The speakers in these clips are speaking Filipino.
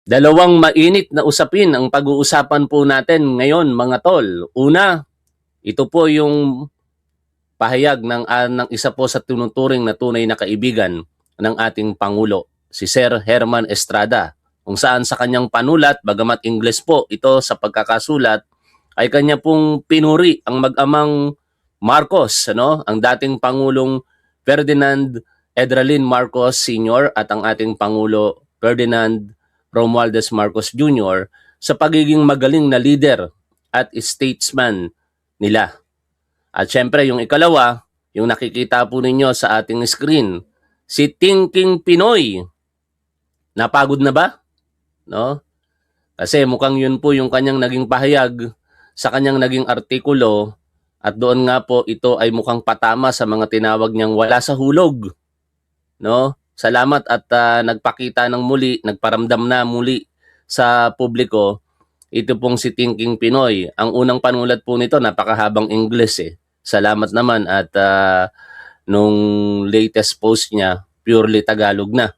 Dalawang mainit na usapin ang pag-uusapan po natin ngayon mga tol. Una, ito po yung pahayag ng isa po sa tinuturing na tunay na kaibigan ng ating Pangulo, si Sir Herman Estrada. Kung saan sa kanyang panulat, bagamat Ingles po ito sa pagkakasulat, ay kanya pong pinuri ang mag-amang Marcos, ang dating Pangulong Ferdinand Edralin Marcos Sr. at ang ating Pangulo Ferdinand Romualdez Marcos Jr. sa pagiging magaling na leader at statesman nila. At syempre yung ikalawa, yung nakikita po ninyo sa ating screen, si Thinking Pinoy. Napagod na ba? No? Kasi mukhang yun po yung kanyang naging pahayag sa kanyang naging artikulo at doon nga po ito ay mukhang patama sa mga tinawag niyang wala sa hulog. No? Salamat at nagpakita ng muli, nagparamdam na muli sa publiko. Ito pong si Thinking Pinoy. Ang unang panulat po nito, napakahabang English eh. Salamat naman at nung latest post niya, purely Tagalog na.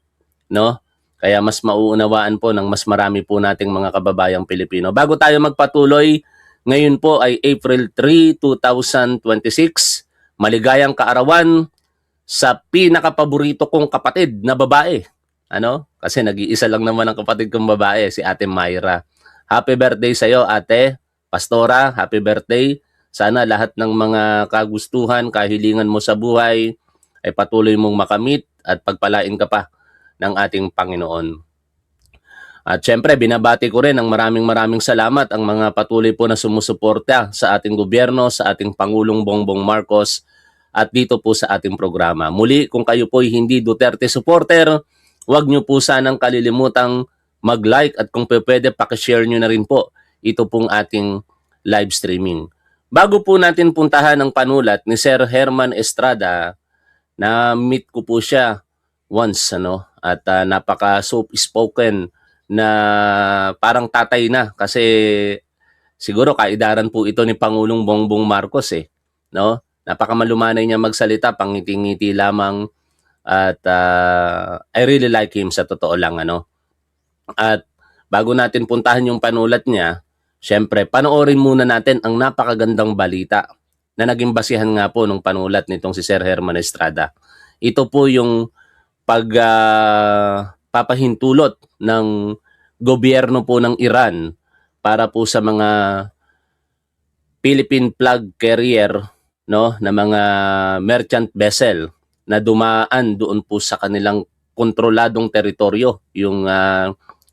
No? Kaya mas mauunawaan po ng mas marami po nating mga kababayang Pilipino. Bago tayo magpatuloy, ngayon po ay April 3, 2026. Maligayang kaarawan sa pinakapaborito kong kapatid na babae. Kasi nag-iisa lang naman ang kapatid kong babae, si Ate Myra. Happy birthday sa iyo, Ate Pastora. Happy birthday. Sana lahat ng mga kagustuhan, kahilingan mo sa buhay ay patuloy mong makamit at pagpalain ka pa ng ating Panginoon. At syempre, binabati ko rin ang maraming salamat ang mga patuloy po na sumusuporta sa ating gobyerno, sa ating Pangulong Bongbong Marcos at dito po sa ating programa. Muli, kung kayo po hindi Duterte supporter, huwag nyo po sanang kalilimutang mag-like at kung pwede, pakishare nyo na rin po ito pong ating live streaming. Bago po natin puntahan ang panulat ni Sir Herman Estrada, na meet ko po siya once, at napaka-soft-spoken na parang tatay na kasi siguro kaidaran po ito ni Pangulong Bongbong Marcos no? Napakamalumanay niya magsalita, pangiti-ngiti lamang at I really like him sa totoo lang At bago natin puntahan yung panulat niya, syempre panoorin muna natin ang napakagandang balita na naging basihan nga po ng panulat nitong si Sir Herman Estrada. Ito po yung papahintulot ng gobyerno po ng Iran para po sa mga Philippine flag carrier na mga merchant vessel na dumaan doon po sa kanilang kontroladong teritoryo, yung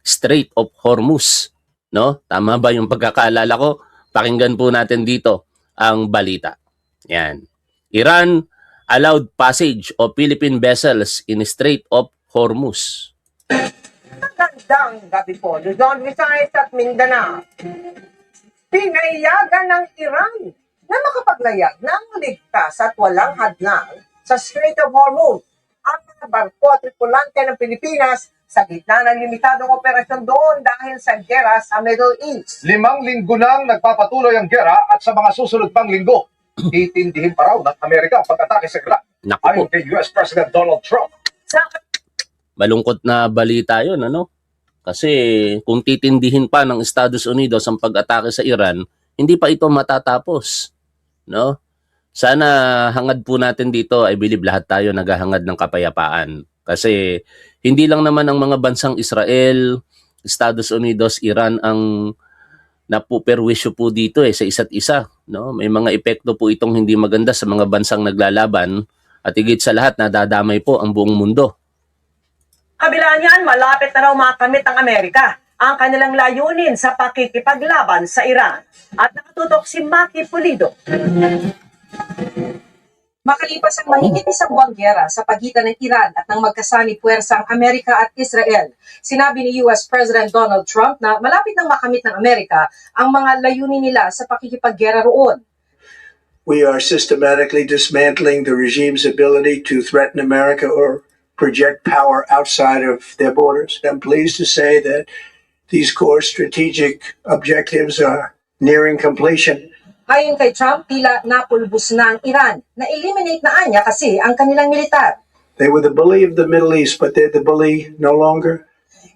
Strait of Hormuz. Tama ba yung pagkakaalala ko? Pakinggan po natin dito ang balita. Yan. Iran allowed passage of Philippine vessels in Strait of Hormuz. Magandang gabi po, Luzon, Visayas at Mindanao. Pinayagan ng Iran na makapaglayag ng ligtas at walang hadlang sa Strait of Hormuz ang mga barko at tripulante ng Pilipinas sa gitna ng limitadong operasyon doon dahil sa gera sa Middle East. 5 linggo nang nagpapatuloy ang gera at sa mga susunod pang linggo, titindihin pa raw ng Amerika ang pag-atake sa Iran. Ayon kay US President Donald Trump. Malungkot na balita yun, Kasi kung titindihin pa ng Estados Unidos ang pag-atake sa Iran, hindi pa ito matatapos, Sana hangad po natin dito, I believe lahat tayo naghahangad ng kapayapaan. Kasi hindi lang naman ang mga bansang Israel, Estados Unidos, Iran ang napuperwisyo po dito sa isa't isa. May mga epekto po itong hindi maganda sa mga bansang naglalaban at higit sa lahat nadadamay po ang buong mundo. Kabila niyan, malapit na raw makamit ng Amerika ang kanilang layunin sa pakikipaglaban sa Iran. At nakatutok si Maki Pulido. Makalipas ang mahigit isang buwang giyera sa pagitan ng Iran at ng magkasanib puwersang Amerika at Israel, sinabi ni US President Donald Trump na malapit nang makamit ng Amerika ang mga layunin nila sa pakikipaggera roon. We are systematically dismantling the regime's ability to threaten America or project power outside of their borders. I'm pleased to say that these core strategic objectives are nearing completion. Ayon kay Trump, tila napulbos na ang Iran. Na-eliminate na anya kasi ang kanilang militar. They were the bully of the Middle East, but they're the bully no longer.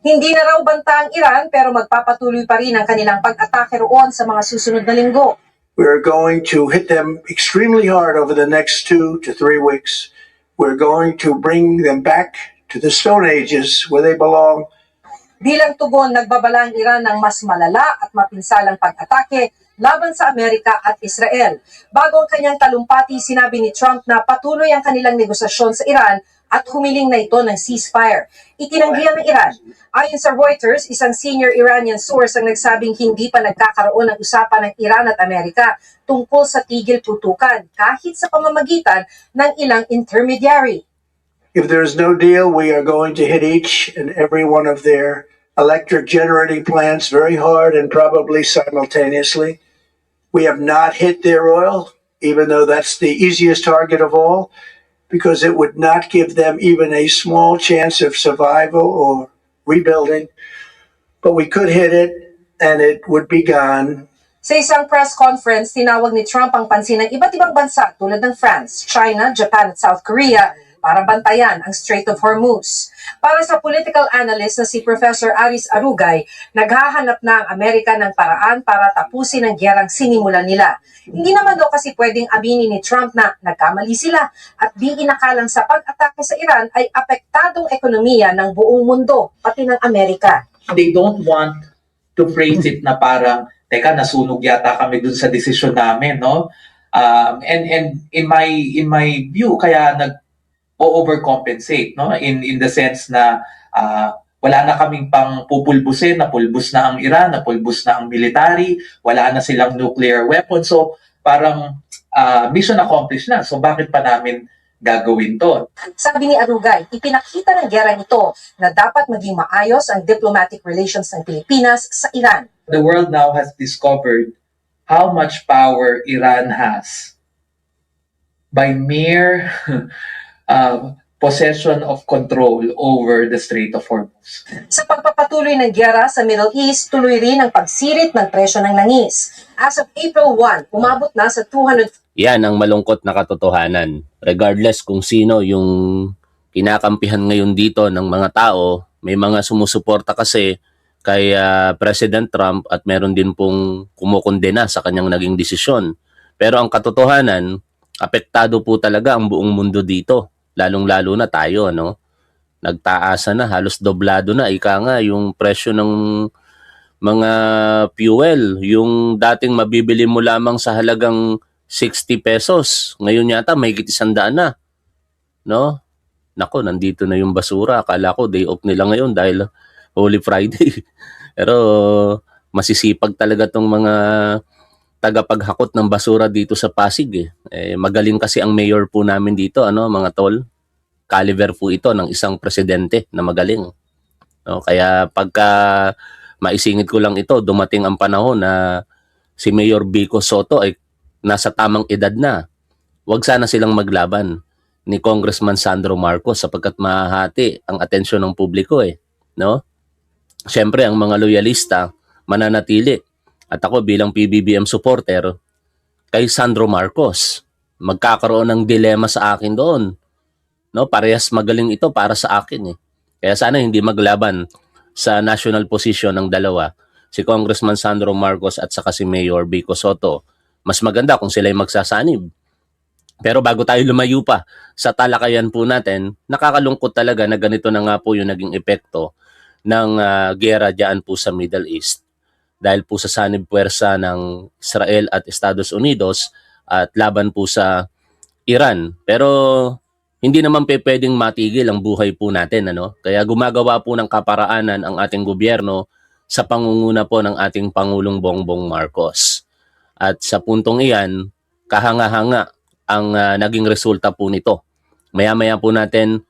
Hindi na raw banta ang Iran pero magpapatuloy pa rin ang kanilang pag-atake roon sa mga susunod na linggo. We're going to hit them extremely hard over the next 2 to 3 weeks. We're going to bring them back to the Stone Ages where they belong. Bilang tugon, nagbabala ang Iran ng mas malala at mapinsalang pag-atake laban sa Amerika at Israel. Bago ang kanyang talumpati, sinabi ni Trump na patuloy ang kanilang negosasyon sa Iran at humiling na ito ng ceasefire. Itinanggihan ng Iran. Ayon sa Reuters, isang senior Iranian source ang nagsabing hindi pa nagkakaroon ng usapan ng Iran at Amerika tungkol sa tigil putukan kahit sa pamamagitan ng ilang intermediary. If there's no deal, we are going to hit each and every one of their electric generating plants very hard and probably simultaneously. We have not hit their oil, even though that's the easiest target of all, because it would not give them even a small chance of survival or rebuilding. But we could hit it and it would be gone. Sa isang press conference, tinawag ni Trump ang pansin ng iba't ibang bansa tulad ng France, China, Japan at South Korea para bantayan ang Strait of Hormuz. Para sa political analyst na si Professor Aris Arugay, naghahanap na ang Amerika ng paraan para tapusin ang gyerang sinimulan nila. Hindi naman daw kasi pwedeng aminin ni Trump na nagkamali sila at di inakalang sa pag-atake sa Iran ay apektadong ekonomiya ng buong mundo, pati ng Amerika. They don't want to phrase it na parang, teka, nasunog yata kami dun sa desisyon namin, no? And in my view, kaya overcompensate, no, in the sense na wala na kaming pang pupulbusin, napulbus na ang Iran, napulbus na ang military, wala na silang nuclear weapons, so parang mission accomplished na, so bakit pa namin gagawin to? Sabi ni Arugay, ipinakita ng gyerang ito na dapat maging maayos ang diplomatic relations ng Pilipinas sa Iran. The world now has discovered how much power Iran has by mere possession of control over the Strait of Hormuz. Sa pagpapatuloy ng gyera sa Middle East, tuloy rin ang pagsirit ng presyo ng langis. As of April 1, umabot na sa 200. Yan ang malungkot na katotohanan. Regardless kung sino yung kinakampihan ngayon dito ng mga tao, may mga sumusuporta kasi kay President Trump at meron din pong kumukondena sa kanyang naging desisyon. Pero ang katotohanan, apektado po talaga ang buong mundo dito. Lalong-lalo na tayo, no? Nagtaasa na, halos doblado na. Ika nga, yung presyo ng mga fuel, yung dating mabibili mo lamang sa halagang 60 pesos. Ngayon yata, may 100 na. No? Nako, nandito na yung basura. Akala ko, day off nila ngayon dahil Holy Friday. Pero masisipag talaga tong mga tagapaghakot ng basura dito sa Pasig. Magaling kasi ang mayor po namin dito, mga tol. Caliber po ito ng isang presidente na magaling. No, kaya pagka maisingit ko lang ito, dumating ang panahon na si Mayor Vico Soto ay nasa tamang edad na. Huwag sana silang maglaban ni Congressman Sandro Marcos sapagkat mahati ang atensyon ng publiko no? Siyempre ang mga loyalista mananatili. At ako bilang PBBM supporter kay Sandro Marcos, magkakaroon ng dilema sa akin doon. No, parehas magaling ito para sa akin Kaya sana hindi maglaban sa national position ng dalawa, si Congressman Sandro Marcos at saka si Mayor Vico Soto. Mas maganda kung sila ay magsasanib. Pero bago tayo lumayo pa sa talakayan po natin, nakakalungkot talaga na ganito na nga po yung naging epekto ng giyera diyan po sa Middle East. Dahil po sa sanib puwersa ng Israel at Estados Unidos at laban po sa Iran. Pero hindi naman pwedeng matigil ang buhay po natin. Kaya gumagawa po ng kaparaanan ang ating gobyerno sa pangunguna po ng ating Pangulong Bongbong Marcos. At sa puntong iyan, kahanga-hanga ang naging resulta po nito. Maya-maya po natin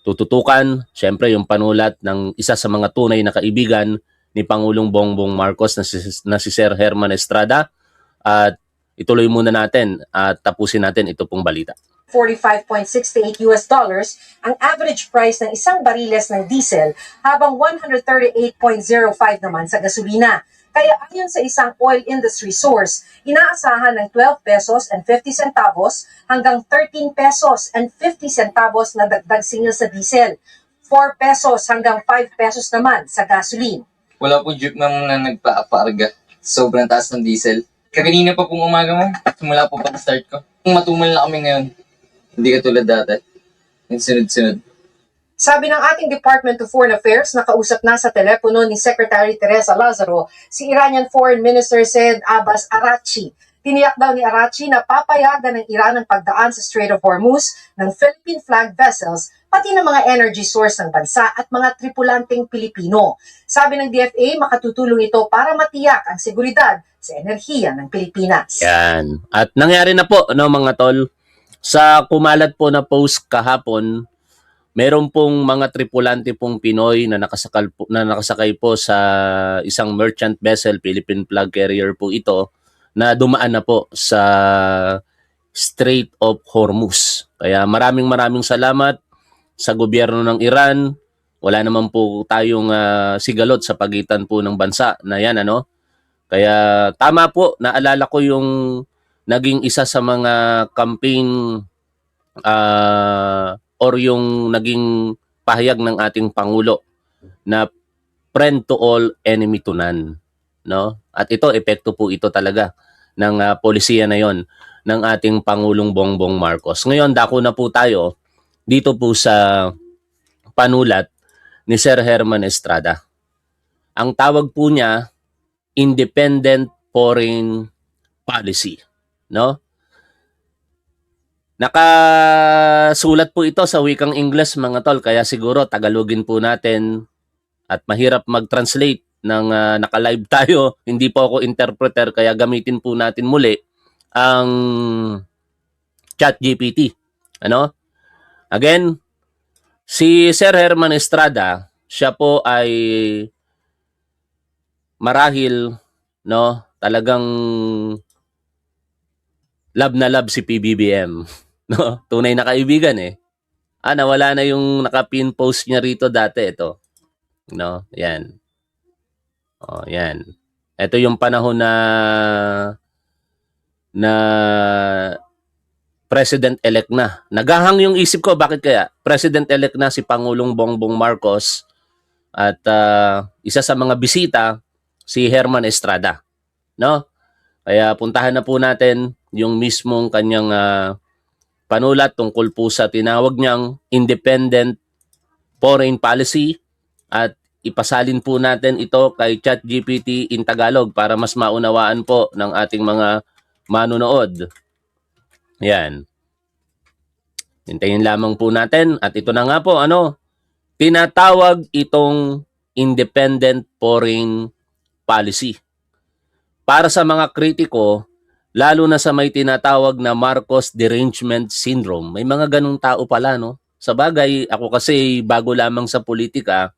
tututukan, syempre yung panulat ng isa sa mga tunay na kaibigan ni Pangulong Bongbong Marcos na si Sir Herman Estrada. At ituloy muna natin at tapusin natin ito pong balita. $45.68 ang average price ng isang bariles ng diesel habang 138.05 naman sa gasolina. Kaya ayon sa isang oil industry source, inaasahan ng 12 pesos and 50 centavos hanggang 13 pesos and 50 centavos na dagdag singil sa diesel. 4 pesos hanggang 5 pesos naman sa gasoline. Wala po jeep ma'am na nagpaaparga. Sobrang taas ng diesel. Kanina pa pong umaga ma'am, simula po pag-start ko. Matumal na kami ngayon. Hindi katulad dati. Yung sunod-sunod. Sabi ng ating Department of Foreign Affairs, nakausap na sa telepono ni Secretary Teresa Lazaro si Iranian Foreign Minister Said Abbas Araghchi. Tiniyak daw ni Araghchi na papayagan ng Iran ang pagdaan sa Strait of Hormuz ng Philippine flag vessels pati ng mga energy source ng bansa at mga tripulanteng Pilipino. Sabi ng DFA, makatutulong ito para matiyak ang seguridad sa enerhiya ng Pilipinas. Yan. At nangyari na po, no, mga tol, sa kumalat po na post kahapon, meron pong mga tripulante pong Pinoy na nakasakay po sa isang merchant vessel, Philippine flag carrier po ito, na dumaan na po sa Strait of Hormuz. Kaya maraming salamat sa gobyerno ng Iran. Wala naman po tayong sigalot sa pagitan po ng bansa na yan, ano. Kaya tama po, naalala ko yung naging isa sa mga campaign or yung naging pahayag ng ating Pangulo na friend to all, enemy to none. No? At ito, epekto po ito talaga ng polisiya na yon ng ating Pangulong Bongbong Marcos. Ngayon, dako na po tayo dito po sa panulat ni Sir Herman Estrada. Ang tawag po niya, Independent Foreign Policy. No? Nakasulat po ito sa wikang Ingles, mga tol, kaya siguro Tagalogin po natin at mahirap mag-translate ng naka-live tayo. Hindi po ako interpreter, kaya gamitin po natin muli ang ChatGPT. Ano? Again, si Sir Herman Estrada, siya po ay marahil, no, talagang love na love si PBBM. No? Tunay na kaibigan eh. Nawala na yung naka-pin post niya rito dati. Ito. No? Yan. Oh, yan. Ito yung panahon na President-elect na. Nagahang yung isip ko, bakit kaya? President-elect na si Pangulong Bongbong Marcos at isa sa mga bisita, si Herman Estrada. No? Kaya puntahan na po natin yung mismong kanyang panulat tungkol po sa tinawag niyang Independent Foreign Policy at ipasalin po natin ito kay ChatGPT in Tagalog para mas maunawaan po ng ating mga manunood. Yan. Hintayin lamang po natin at ito na nga po, tinatawag itong Independent Foreign Policy. Para sa mga kritiko, lalo na sa may tinatawag na Marcos Derangement Syndrome, may mga ganung tao pala, no? Sa bagay, ako kasi bago lamang sa politika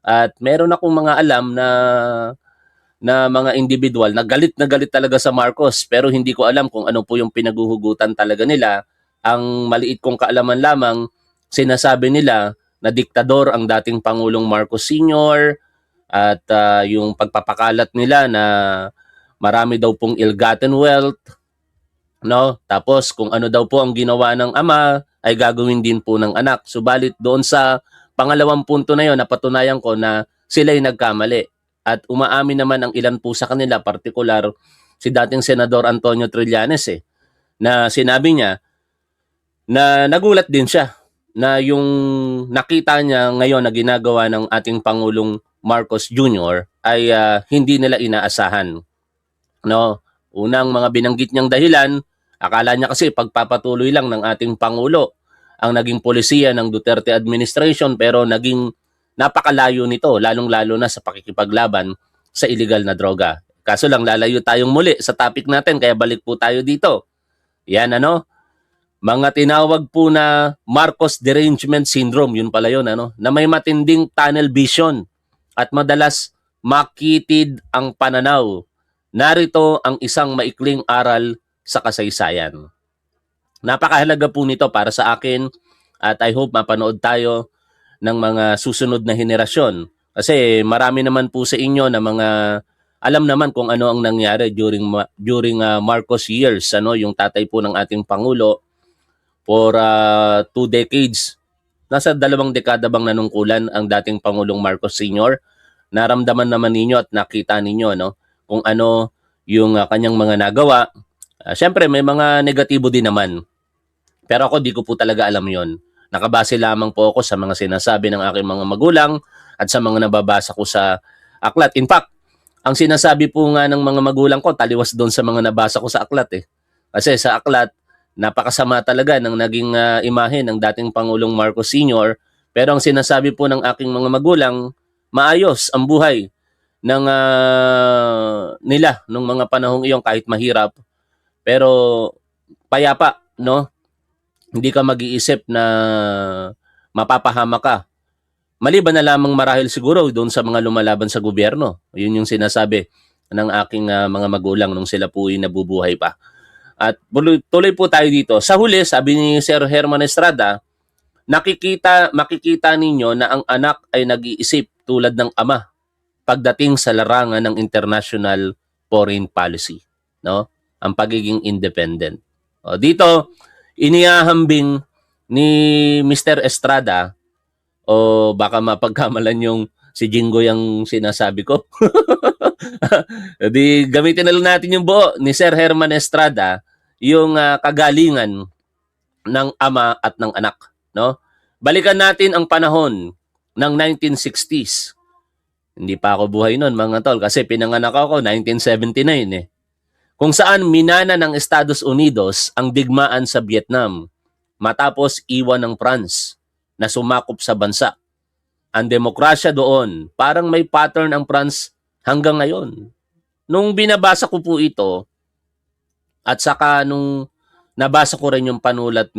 at meron akong mga alam na mga individual na galit talaga sa Marcos, pero hindi ko alam kung ano po yung pinaguhugutan talaga nila. Ang maliit kong kaalaman lamang, sinasabi nila na diktador ang dating Pangulong Marcos Sr. at yung pagpapakalat nila na marami daw pong ill-gotten wealth, no? Tapos kung ano daw po ang ginawa ng ama ay gagawin din po ng anak. Subalit doon sa pangalawang punto na yon, napatunayan ko na sila'y nagkamali. At umaamin naman ang ilan po sa kanila, partikular si dating Senador Antonio Trillanes na sinabi niya na nagulat din siya na yung nakita niya ngayon na ginagawa ng ating Pangulong Marcos Jr. ay hindi nila inaasahan. No? Unang mga binanggit niyang dahilan, akala niya kasi pagpapatuloy lang ng ating Pangulo ang naging polisiya ng Duterte administration, pero naging napakalayo nito, lalong-lalo na sa pakikipaglaban sa illegal na droga. Kaso lang, lalayo tayong muli sa topic natin, kaya balik po tayo dito. Yan, mga tinawag po na Marcos Derangement Syndrome, yun pala yun, na may matinding tunnel vision at madalas makitid ang pananaw. Narito ang isang maikling aral sa kasaysayan. Napakahalaga po nito para sa akin at I hope mapanood tayo ng mga susunod na henerasyon. Kasi marami naman po sa inyo na mga alam naman kung ano ang nangyari during Marcos years, yung tatay po ng ating Pangulo for 2 decades Nasa 2 dekada bang nanungkulan ang dating Pangulong Marcos Sr.? Naramdaman naman ninyo at nakita ninyo no kung ano yung kanyang mga nagawa. Siyempre may mga negatibo din naman. Pero ako di ko po talaga alam yon. Nakabase lamang po ako sa mga sinasabi ng aking mga magulang at sa mga nababasa ko sa aklat. In fact, ang sinasabi po nga ng mga magulang ko, taliwas doon sa mga nabasa ko sa aklat eh. Kasi sa aklat, napakasama talaga ng naging imahe ng dating Pangulong Marcos Sr. Pero ang sinasabi po ng aking mga magulang, maayos ang buhay ng nila nung mga panahong iyon kahit mahirap. Pero payapa, no? Hindi ka mag-iisip na mapapahama ka. Maliban na lamang marahil siguro doon sa mga lumalaban sa gobyerno. Yun yung sinasabi ng aking mga magulang nung sila po ay nabubuhay pa. At tuloy po tayo dito. Sa huli, sabi ni Sir Herman Estrada, makikita ninyo na ang anak ay nag-iisip tulad ng ama pagdating sa larangan ng international foreign policy, no? Ang pagiging independent. O, dito inihahambing ni Mr. Estrada o baka mapagkamalan yung si Jingo yung sinasabi ko. Di gamitin na lang natin yung buo ni Sir Herman Estrada, yung kagalingan ng ama at ng anak, no? Balikan natin ang panahon ng 1960s. Hindi pa ako buhay noon, mga tol, kasi pinanganak ako 1979 eh. Kung saan minana ng Estados Unidos ang digmaan sa Vietnam matapos iwan ng France na sumakop sa bansa. Ang demokrasya doon, parang may pattern ang France hanggang ngayon. Nung binabasa ko po ito, at saka nung nabasa ko rin yung panulat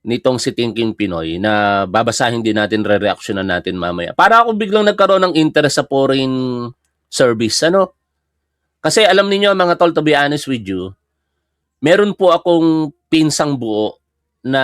nitong si Thinking Pinoy na babasahin din natin, re-reactionan natin mamaya. Para ako biglang nagkaroon ng interest sa foreign service, ano? Kasi alam niyo mga tol, to be honest with you, meron po akong pinsang buo na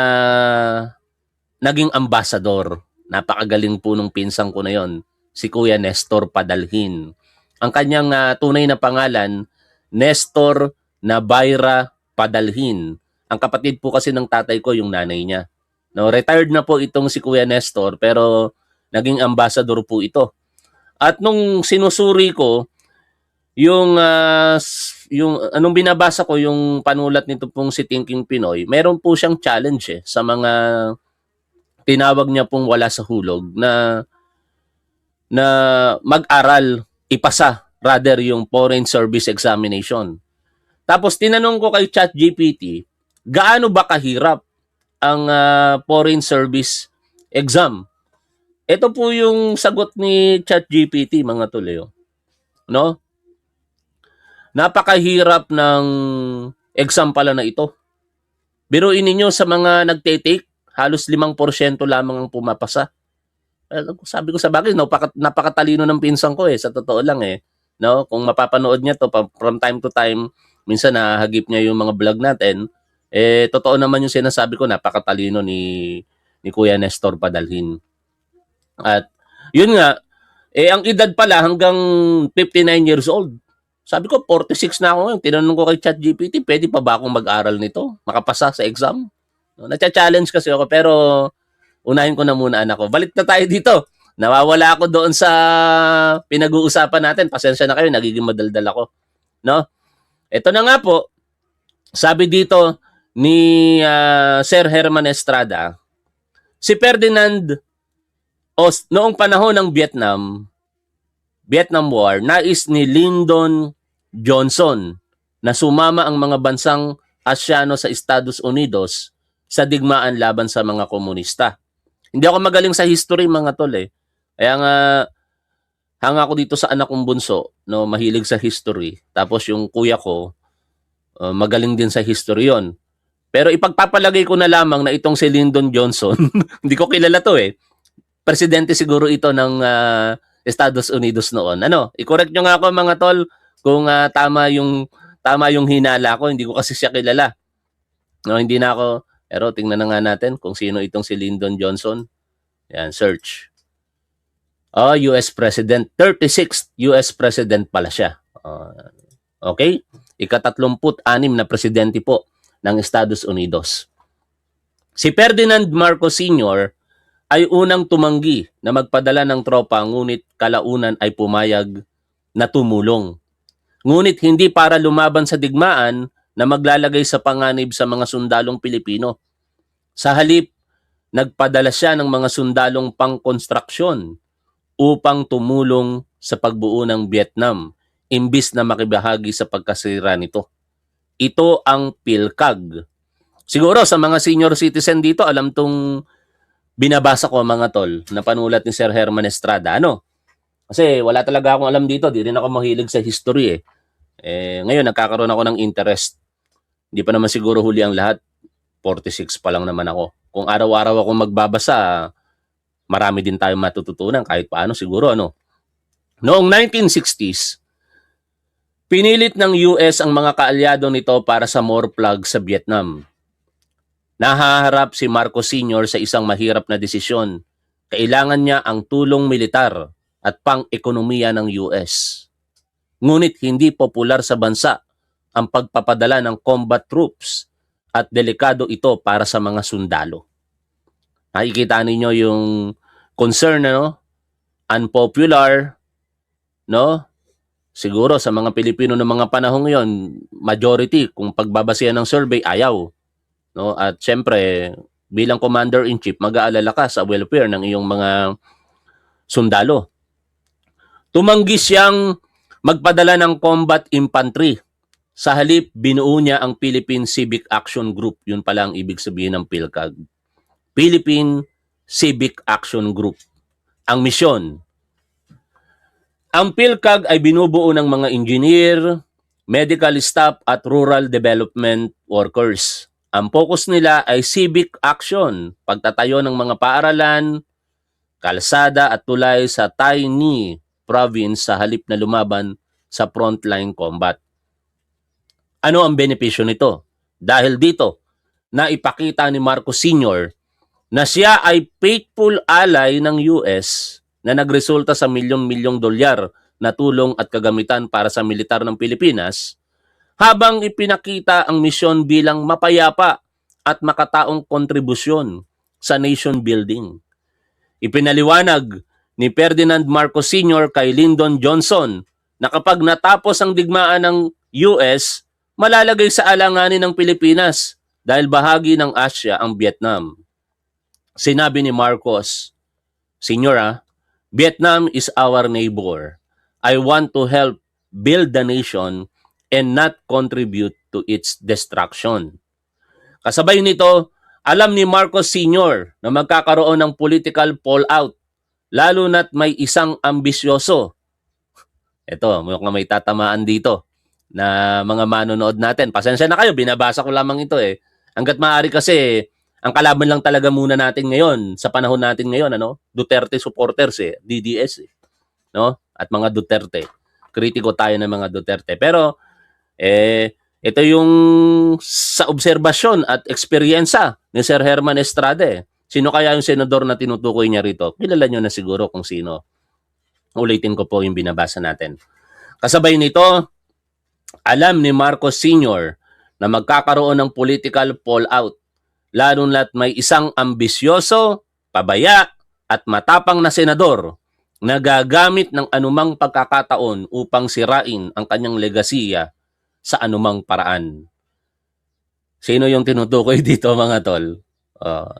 naging ambassador. Napakagaling po nung pinsang ko na yon, si Kuya Nestor Padalhin. Ang kanyang tunay na pangalan, Nestor Nabayra Padalhin. Ang kapatid po kasi ng tatay ko, yung nanay niya. No, retired na po itong si Kuya Nestor, pero naging ambassador po ito. At nung sinusuri ko, yung anong binabasa ko, yung panulat nito pong si Thinking Pinoy, meron po siyang challenge sa mga tinawag niya pong wala sa hulog na mag-aral, ipasa rather yung foreign service examination. Tapos tinanong ko kay ChatGPT, gaano ba kahirap ang foreign service exam? Ito po yung sagot ni ChatGPT, mga tuloy. No? Napakahirap ng exam pala na ito. Biruin ninyo sa mga nagte-take, halos 5% lamang ang pumapasa. Sabi ko sa bagay, napakatalino ng pinsang ko sa totoo lang No? Kung mapapanood niya to from time to time, minsan nahagip niya yung mga vlog natin, totoo naman yung sinasabi ko, napakatalino ni Kuya Nestor Padalhin. At yun nga, ang edad pala hanggang 59 years old. Sabi ko, 46 na ako ngayon. Tinanong ko kay ChatGPT, pwede pa ba akong mag-aral nito? Makapasa sa exam? No, na-challenge kasi ako, pero unahin ko na muna anak ko. Balik na tayo dito. Nawawala ako doon sa pinag-uusapan natin. Pasensya na kayo, nagiging madaldal ako. No? Ito na nga po, sabi dito ni Sir Herman Estrada, si Ferdinand, noong panahon ng Vietnam War, nais ni Lyndon Johnson na sumama ang mga bansang Asyano sa Estados Unidos sa digmaan laban sa mga komunista. Hindi ako magaling sa history, mga tol Kaya nga, hanga ako dito sa anak kong bunso, no, mahilig sa history. Tapos yung kuya ko, magaling din sa history yon. Pero ipagpapalagay ko na lamang na itong si Lyndon Johnson, hindi ko kilala to Presidente siguro ito ng Estados Unidos noon. Ano, i-correct nyo nga ako mga tol kung tama yung hinala ko. Hindi ko kasi siya kilala. No, hindi na ako. Pero tingnan na nga natin kung sino itong si Lyndon Johnson. Yan, search. US President. 36th US President pala siya. Okay? Ika-36 na presidente po ng Estados Unidos. Si Ferdinand Marcos Sr. ay unang tumanggi na magpadala ng tropa ngunit kalaunan ay pumayag na tumulong. Ngunit hindi para lumaban sa digmaan na maglalagay sa panganib sa mga sundalong Pilipino. Sa halip, nagpadala siya ng mga sundalong pangkonstruksyon upang tumulong sa pagbuo ng Vietnam imbis na makibahagi sa pagkasira nito. Ito ang PhilCAG. Siguro sa mga senior citizen dito, alam tong binabasa ko mga tol na panulat ni Sir Herman Estrada. Ano? Kasi wala talaga akong alam dito. Di rin ako mahilig sa history eh. Ngayon nagkakaroon ako ng interest. Hindi pa naman siguro huli ang lahat. 46 pa lang naman ako. Kung araw-araw ako magbabasa, marami din tayong matututunan kahit paano siguro ano. Noong 1960s, pinilit ng US ang mga kaalyado nito para sa more plug sa Vietnam. Nahaharap si Marcos Sr. sa isang mahirap na desisyon. Kailangan niya ang tulong militar at pang-ekonomiya ng US. Ngunit hindi popular sa bansa ang pagpapadala ng combat troops at delikado ito para sa mga sundalo. Nakikita ninyo yung concern, no? Unpopular, no? Siguro sa mga Pilipino ng mga panahong ngayon, majority kung pagbabasihan ng survey ayaw, no? At syempre, bilang commander-in-chief, mag-aalala ka sa welfare ng iyong mga sundalo. Tumanggi siyang magpadala ng combat infantry. Sa halip, binuo niya ang Philippine Civic Action Group. Yun pala ang ibig sabihin ng PhilCAG. Philippine Civic Action Group. Ang misyon. Ang PhilCAG ay binubuo ng mga engineer, medical staff at rural development workers. Ang focus nila ay civic action, pagtatayo ng mga paaralan, kalsada at tulay sa Tai Ni province sa halip na lumaban sa frontline combat. Ano ang benepisyo nito? Dahil dito, naipakita ni Marcos Sr. na siya ay faithful ally ng US na nagresulta sa milyon-milyong dolyar na tulong at kagamitan para sa militar ng Pilipinas, habang ipinakita ang misyon bilang mapayapa at makataong kontribusyon sa nation building. Ipinaliwanag ni Ferdinand Marcos Sr. kay Lyndon Johnson na kapag natapos ang digmaan ng US, malalagay sa alanganin ng Pilipinas dahil bahagi ng Asia ang Vietnam. Sinabi ni Marcos, Senyora, Vietnam is our neighbor. I want to help build the nation and not contribute to its destruction. Kasabay nito, alam ni Marcos Sr. na magkakaroon ng political fallout, lalo na't may isang ambisyoso. Ito, mukhang may tatamaan dito na mga manonood natin. Pasensya na kayo, binabasa ko lamang ito eh. Hanggat maaari kasi, ang kalaban lang talaga muna natin ngayon, sa panahon natin ngayon, ano? Duterte supporters eh, DDS eh. No? At mga Duterte. Kritiko tayo ng mga Duterte. Pero, ito yung sa obserbasyon at eksperyensa ni Sir Herman Estrada eh. Sino kaya yung senador na tinutukoy niya rito? Kilala nyo na siguro kung sino. Ulitin ko po yung binabasa natin. Kasabay nito, alam ni Marcos Sr. na magkakaroon ng political fallout, lalo na't may isang ambisyoso, pabaya at matapang na senador na gagamit ng anumang pagkakataon upang sirain ang kanyang legasiya sa anumang paraan. Sino yung tinutukoy dito mga tol?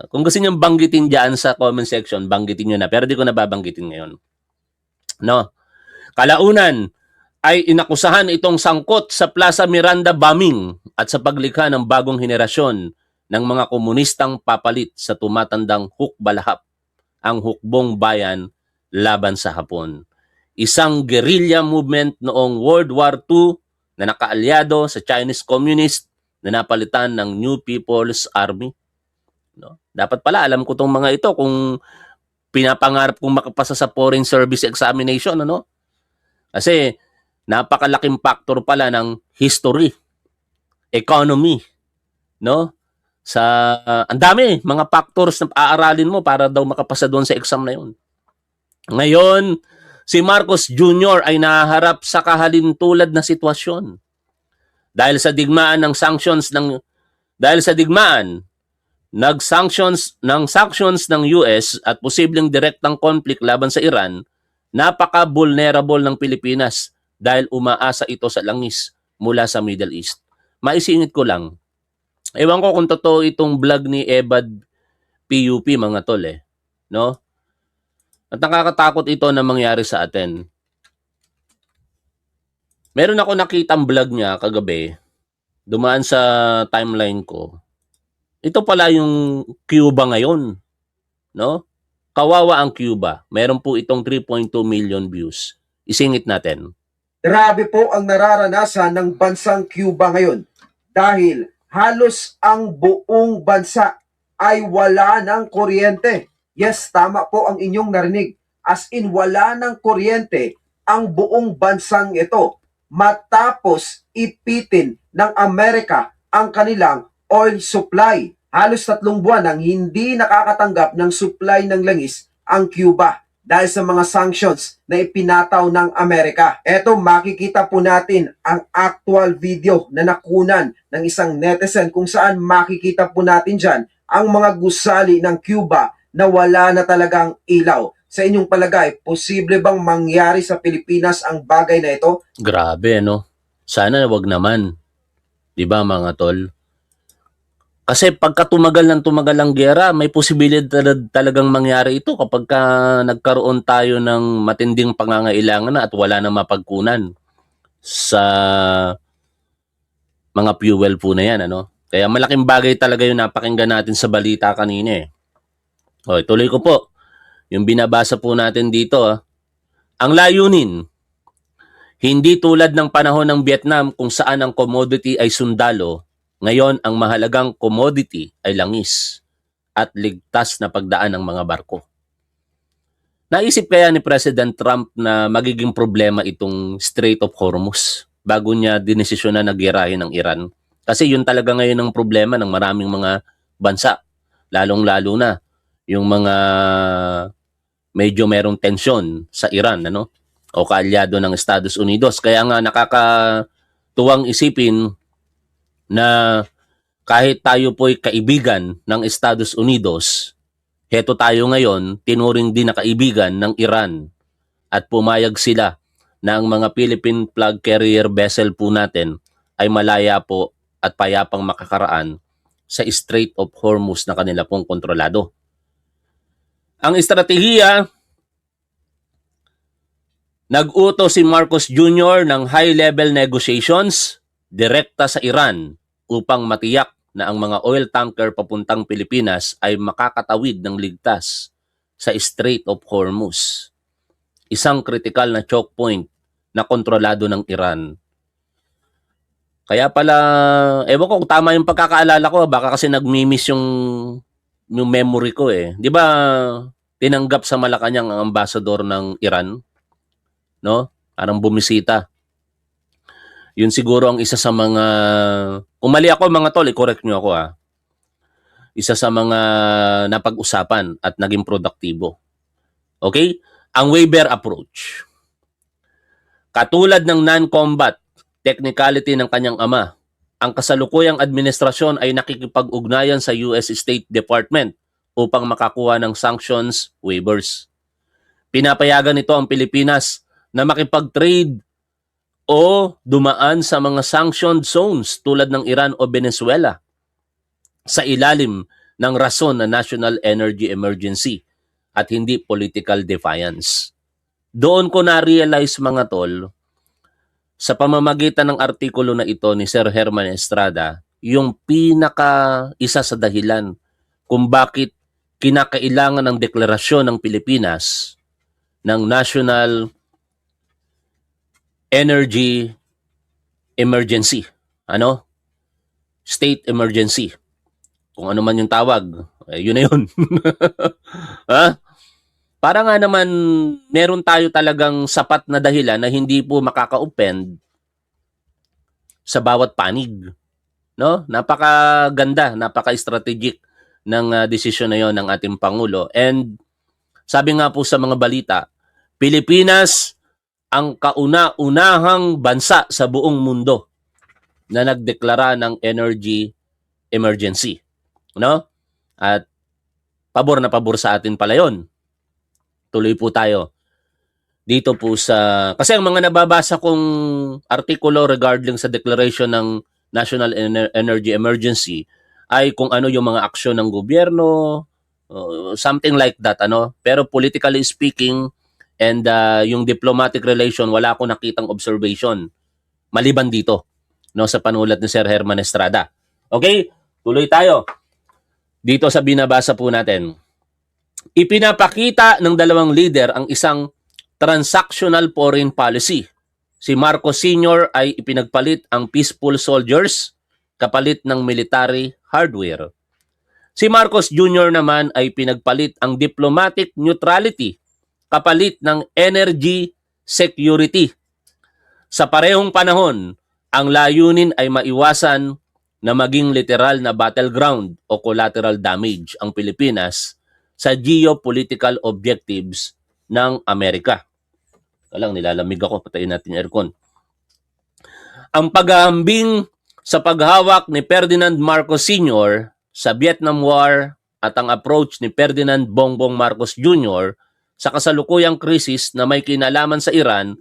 Kung gusto nyo banggitin dyan sa comment section, banggitin nyo na. Pero di ko na babanggitin ngayon. No? Kalaunan ay inakusahan itong sangkot sa Plaza Miranda bombing at sa paglikha ng bagong henerasyon ng mga komunistang papalit sa tumatandang hukbalahap, ang hukbong bayan laban sa Hapon. Isang guerrilla movement noong World War II na nakaalyado sa Chinese Communist na napalitan ng New People's Army. No? Dapat pala alam ko tong mga ito kung pinapangarap kong makapasa sa foreign service examination, ano? Kasi napakalaking factor pala ng history, economy, no? Sa ang dami mga factors na aaralin mo para daw makapasa doon sa exam na 'yon. Ngayon, si Marcos Jr. ay nahaharap sa kahalintulad na sitwasyon. Dahil sa digmaan, sanctions ng US at posibleng direktang conflict laban sa Iran, napaka-vulnerable ng Pilipinas dahil umaasa ito sa langis mula sa Middle East. Maisingit ko lang, ewan ko kung totoo itong vlog ni Ebad PUP mga tol no? At nakakatakot ito na mangyari sa atin. Meron ako nakitang vlog niya kagabi, dumaan sa timeline ko. Ito pala yung Cuba ngayon, no? Kawawa ang Cuba. Meron po itong 3.2 million views. Isingit natin. Grabe po ang nararanasan ng bansang Cuba ngayon dahil halos ang buong bansa ay wala ng kuryente. Yes, tama po ang inyong narinig. As in, wala ng kuryente ang buong bansang ito matapos ipitin ng Amerika ang kanilang oil supply. Halos 3 buwan nang hindi nakakatanggap ng supply ng langis ang Cuba dahil sa mga sanctions na ipinataw ng Amerika. Eto, makikita po natin ang actual video na nakunan ng isang netizen kung saan makikita po natin dyan ang mga gusali ng Cuba na wala na talagang ilaw. Sa inyong palagay, posible bang mangyari sa Pilipinas ang bagay na ito? Grabe, no? Sana wag naman. 'Di ba mga tol? Kasi pagka tumagal ang giyera, may posibilidad talagang mangyari ito kapag nagkaroon tayo ng matinding pangangailangan na at wala na mapagkunan sa mga fuel po na yan, ano? Kaya malaking bagay talaga yung napakinggan natin sa balita kanina O, tuloy ko po. Yung binabasa po natin dito, ang layunin, hindi tulad ng panahon ng Vietnam kung saan ang commodity ay sundalo, ngayon ang mahalagang commodity ay langis at ligtas na pagdaan ng mga barko. Naisip kaya ni President Trump na magiging problema itong Strait of Hormuz bago niya dinesisyon na nagyerahin ng Iran? Kasi yun talaga ngayon ang problema ng maraming mga bansa, lalong-lalo na yung mga medyo merong tensyon sa Iran, ano? O kaalyado ng Estados Unidos. Kaya nga nakakatuwang isipin na kahit tayo po'y kaibigan ng Estados Unidos, heto tayo ngayon, tinuring din na kaibigan ng Iran at pumayag sila na ang mga Philippine flag carrier vessel po natin ay malaya po at payapang makakaraan sa Strait of Hormuz na kanila pong kontrolado. Ang estratehiya, nag-utos si Marcos Jr. ng high-level negotiations direkta sa Iran upang matiyak na ang mga oil tanker papuntang Pilipinas ay makakatawid ng ligtas sa Strait of Hormuz. Isang kritikal na choke point na kontrolado ng Iran. Kaya pala, ewan ko kung tama yung pagkakaalala ko, baka kasi nagmi-miss yung memory ko Di ba tinanggap sa Malacanang ang ambassador ng Iran? No? Parang bumisita. Yun siguro ang isa sa mga, kung mali ako mga tol, i-correct nyo ako Isa sa mga napag-usapan at naging produktibo. Okay? Ang waiver approach. Katulad ng non-combat technicality ng kanyang ama, ang kasalukuyang administrasyon ay nakikipag-ugnayan sa US State Department upang makakuha ng sanctions waivers. Pinapayagan nito ang Pilipinas na makipag-trade o dumaan sa mga sanctioned zones tulad ng Iran o Venezuela sa ilalim ng rason na national energy emergency at hindi political defiance. Doon ko na-realize mga tol, sa pamamagitan ng artikulo na ito ni Sir Herman Estrada, yung isa sa dahilan kung bakit kinakailangan ng deklarasyon ng Pilipinas ng National Energy Emergency. State Emergency. Kung ano man yung tawag, yun na yun. Para nga naman meron tayo talagang sapat na dahilan na hindi po makaka-offend sa bawat panig. No? Napakaganda, napaka-strategic ng desisyon na yon ng ating Pangulo. And sabi nga po sa mga balita, Pilipinas ang kauna-unahang bansa sa buong mundo na nagdeklara ng energy emergency. No? At pabor na pabor sa atin pala yun. Tuloy po tayo. Dito po sa... Kasi ang mga nababasa kong artikulo regarding sa declaration ng National Energy Emergency ay kung ano yung mga aksyon ng gobyerno, something like that, ano. Pero politically speaking and yung diplomatic relation, wala akong nakitang observation maliban dito, no, sa panulat ni Sir Herman Estrada. Okay, tuloy tayo. Dito sa binabasa po natin. Ipinapakita ng dalawang leader ang isang transactional foreign policy. Si Marcos Sr. ay ipinagpalit ang peaceful soldiers kapalit ng military hardware. Si Marcos Jr. naman ay pinagpalit ang diplomatic neutrality kapalit ng energy security. Sa parehong panahon, ang layunin ay maiwasan na maging literal na battleground o collateral damage ang Pilipinas sa geopolitical objectives ng Amerika. Kalang nilalamig ako, patayin natin yung aircon. Ang paghahambing sa paghawak ni Ferdinand Marcos Sr. sa Vietnam War at ang approach ni Ferdinand Bongbong Marcos Jr. sa kasalukuyang krisis na may kinalaman sa Iran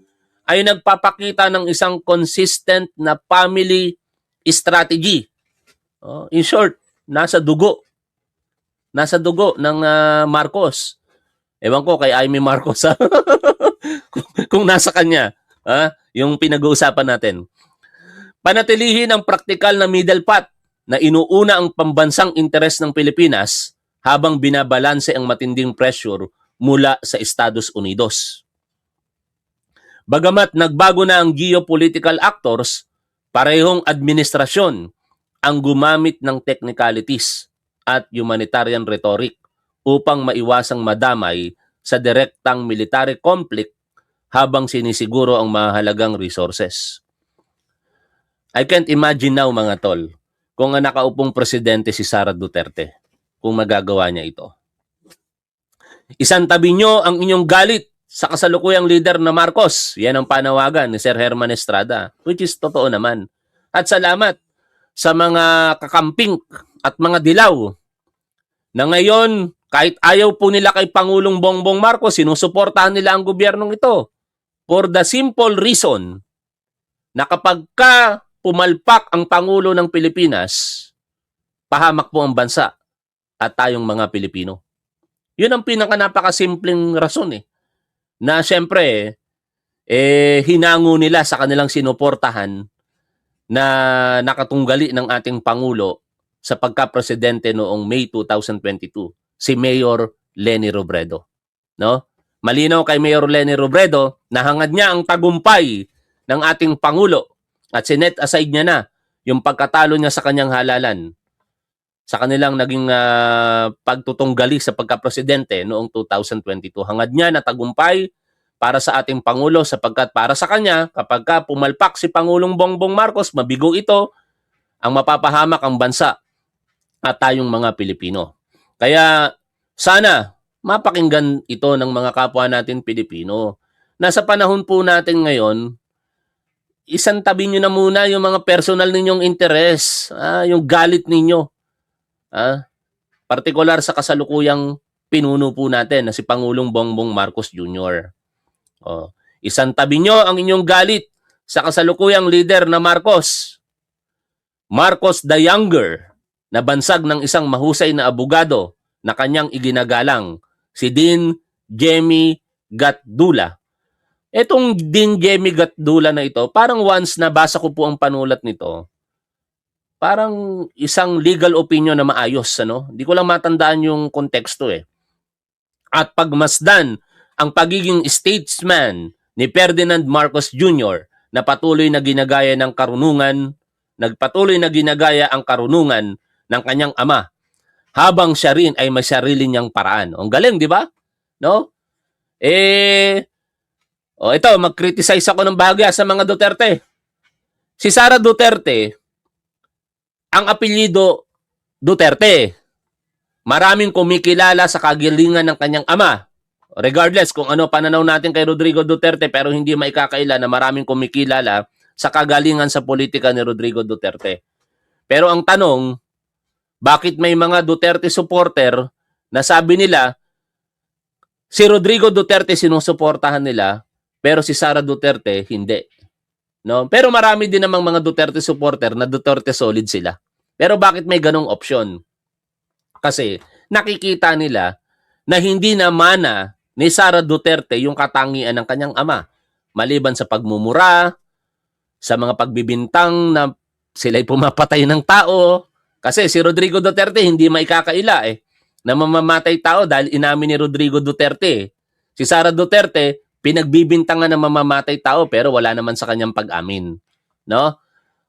ay nagpapakita ng isang consistent na family strategy. In short, nasa dugo. Nasa dugo ng Marcos. Ewan ko kay Amy Marcos ha? kung nasa kanya. Yung pinag-uusapan natin. Panatilihin ang praktikal na middle path na inuuna ang pambansang interes ng Pilipinas habang binabalanse ang matinding pressure mula sa Estados Unidos. Bagamat nagbago na ang geopolitical actors, parehong administrasyon ang gumamit ng technicalities at humanitarian rhetoric upang maiwasang madamay sa direktang military conflict habang sinisiguro ang mahalagang resources. I can't imagine now mga tol, kung ang nakaupong presidente si Sara Duterte, kung magagawa niya ito. Isantabi nyo ang inyong galit sa kasalukuyang leader na Marcos. Yan ang panawagan ni Sir Herman Estrada, which is totoo naman. At salamat sa mga kakamping at mga dilaw na ngayon, kahit ayaw po nila kay Pangulong Bongbong Marcos, sinusuportahan nila ang gobyernong ito for the simple reason na kapag ka pumalpak ang Pangulo ng Pilipinas, pahamak po ang bansa at tayong mga Pilipino. Yun ang pinaka-napakasimpleng rason na siyempre hinango nila sa kanilang sinuportahan na nakatunggali ng ating Pangulo sa pagka-presidente noong May 2022, si Mayor Leni Robredo. No? Malinaw kay Mayor Leni Robredo na hangad niya ang tagumpay ng ating Pangulo at sinet aside niya na yung pagkatalo niya sa kanyang halalan sa kanilang naging pagtutunggali sa pagka-presidente noong 2022. Hangad niya na tagumpay para sa ating Pangulo sapagkat para sa kanya, kapag ka pumalpak si Pangulong Bongbong Marcos, mabigo ito, ang mapapahamak ang bansa at tayong mga Pilipino. Kaya sana mapakinggan ito ng mga kapwa natin Pilipino. Nasa panahon po natin ngayon, isantabi nyo na muna yung mga personal ninyong interes, yung galit ninyo. Partikular sa kasalukuyang pinuno po natin na si Pangulong Bongbong Marcos Jr. Isantabi nyo ang inyong galit sa kasalukuyang leader na Marcos. Marcos the Younger, na bansag ng isang mahusay na abogado na kanyang iginagalang, si Dean Jemmy Gatdula. Etong Dean Jemmy Gatdula na ito, parang once nabasa ko po ang panulat nito, parang isang legal opinion na maayos, ano? Hindi ko lang matandaan yung konteksto At pagmasdan ang pagiging statesman ni Ferdinand Marcos Jr. na patuloy na ginagaya ng karunungan, nagpatuloy na ginagaya ang karunungan ng kanyang ama habang siya rin ay may sarili niyang paraan. Ang galing, di ba? No? Ito, mag-criticize ako ng bahagya sa mga Duterte. Si Sara Duterte, ang apelyido Duterte. Maraming kumikilala sa kagalingan ng kanyang ama. Regardless kung ano pananaw natin kay Rodrigo Duterte, pero hindi maikakaila na maraming kumikilala sa kagalingan sa politika ni Rodrigo Duterte. Pero ang tanong, Bakit may mga Duterte supporter na sabi nila, si Rodrigo Duterte sinusuportahan nila, pero si Sara Duterte hindi. No? Pero marami din namang mga Duterte supporter na Duterte solid sila. Pero bakit may ganong option? Kasi nakikita nila na hindi naman ni Sara Duterte yung katangian ng kanyang ama. Maliban sa pagmumura, sa mga pagbibintang na sila'y pumapatay ng tao. Kasi si Rodrigo Duterte hindi maikakaila na mamamatay tao dahil inamin ni Rodrigo Duterte. Si Sara Duterte, pinagbibintangan na mamamatay tao pero wala naman sa kanyang pag-amin. No?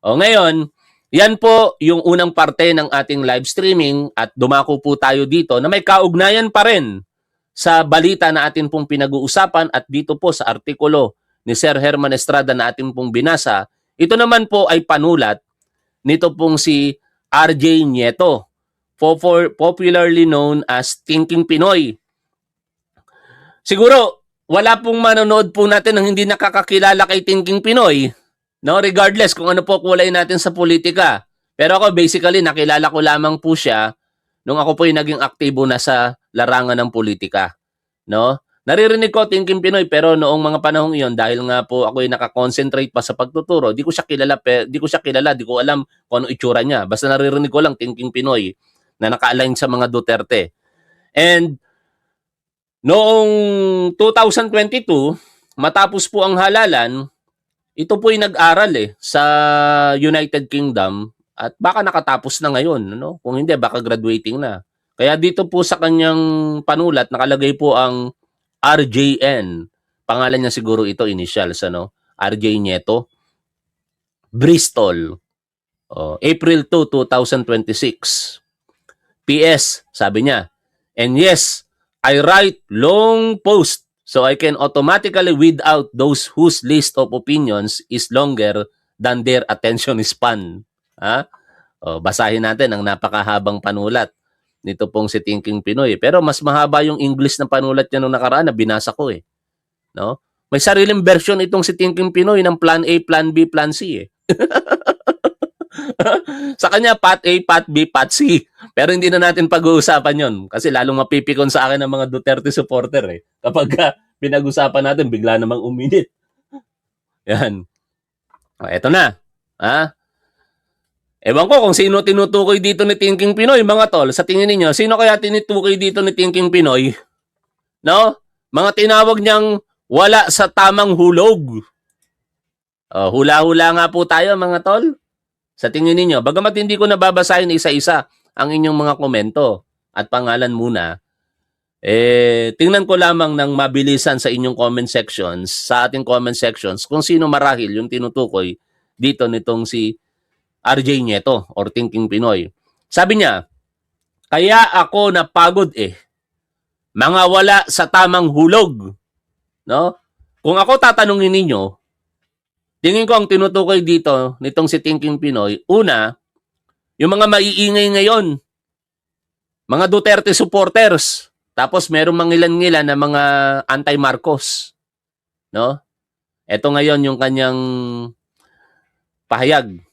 O ngayon, yan po yung unang parte ng ating live streaming at dumako po tayo dito na may kaugnayan pa rin sa balita na atin pong pinag-uusapan at dito po sa artikulo ni Sir Herman Estrada na atin pong binasa. Ito naman po ay panulat nito pong si RJ Nieto, popularly known as Thinking Pinoy. Siguro, wala pong manonood po natin ng hindi nakakakilala kay Thinking Pinoy, no? Regardless kung ano po kulay natin sa politika. Pero ako basically nakilala ko lamang po siya nung ako po yung naging aktibo na sa larangan ng politika, no? Naririnig ko Thinking Pinoy pero noong mga panahong iyon dahil nga po ako ay nakakonsentrate pa sa pagtuturo, di ko siya kilala, di ko alam kung ano itsura niya. Basta naririnig ko lang Thinking Pinoy na naka-align sa mga Duterte. And noong 2022, matapos po ang halalan, ito po ay nag-aral sa United Kingdom at baka nakatapos na ngayon. No? Kung hindi, baka graduating na. Kaya dito po sa kanyang panulat, nakalagay po ang RJN. Pangalan niya siguro ito, initials, RJ Nieto. Bristol. April 2, 2026. PS, sabi niya, and yes, I write long post so I can automatically weed out those whose list of opinions is longer than their attention span. Basahin natin ang napakahabang panulat nito pong si Thinking Pinoy. Pero mas mahaba yung English na panulat niya nung nakaraan na binasa ko No? May sariling version itong si Thinking Pinoy ng Plan A, Plan B, Plan C Sa kanya, Pat A, Pat B, Pat C. Pero hindi na natin pag-uusapan yon kasi lalong mapipikon sa akin ng mga Duterte supporter Kapag pinag-usapan natin, bigla namang uminit. Yan. Eto na. Ewan ko kung sino tinutukoy dito ni Thinking Pinoy, mga tol. Sa tingin niyo, sino kaya tinutukoy dito ni Thinking Pinoy? No? Mga tinawag niyang wala sa tamang hulog. Hula-hula nga po tayo, mga tol. Sa tingin niyo, bagamat hindi ko nababasahin isa-isa ang inyong mga komento at pangalan muna, tingnan ko lamang ng mabilisan sa inyong comment sections, sa ating comment sections, kung sino marahil yung tinutukoy dito nitong si RJ Nieto or Thinking Pinoy. Sabi niya, kaya ako napagod mga wala sa tamang hulog. No? Kung ako tatanungin ninyo, tingin ko ang tinutukoy dito nitong si Thinking Pinoy, una, yung mga maiingay ngayon, mga Duterte supporters, tapos merong mangilan-ngilan na mga anti-Marcos. No? Ito ngayon yung kanyang pahayag.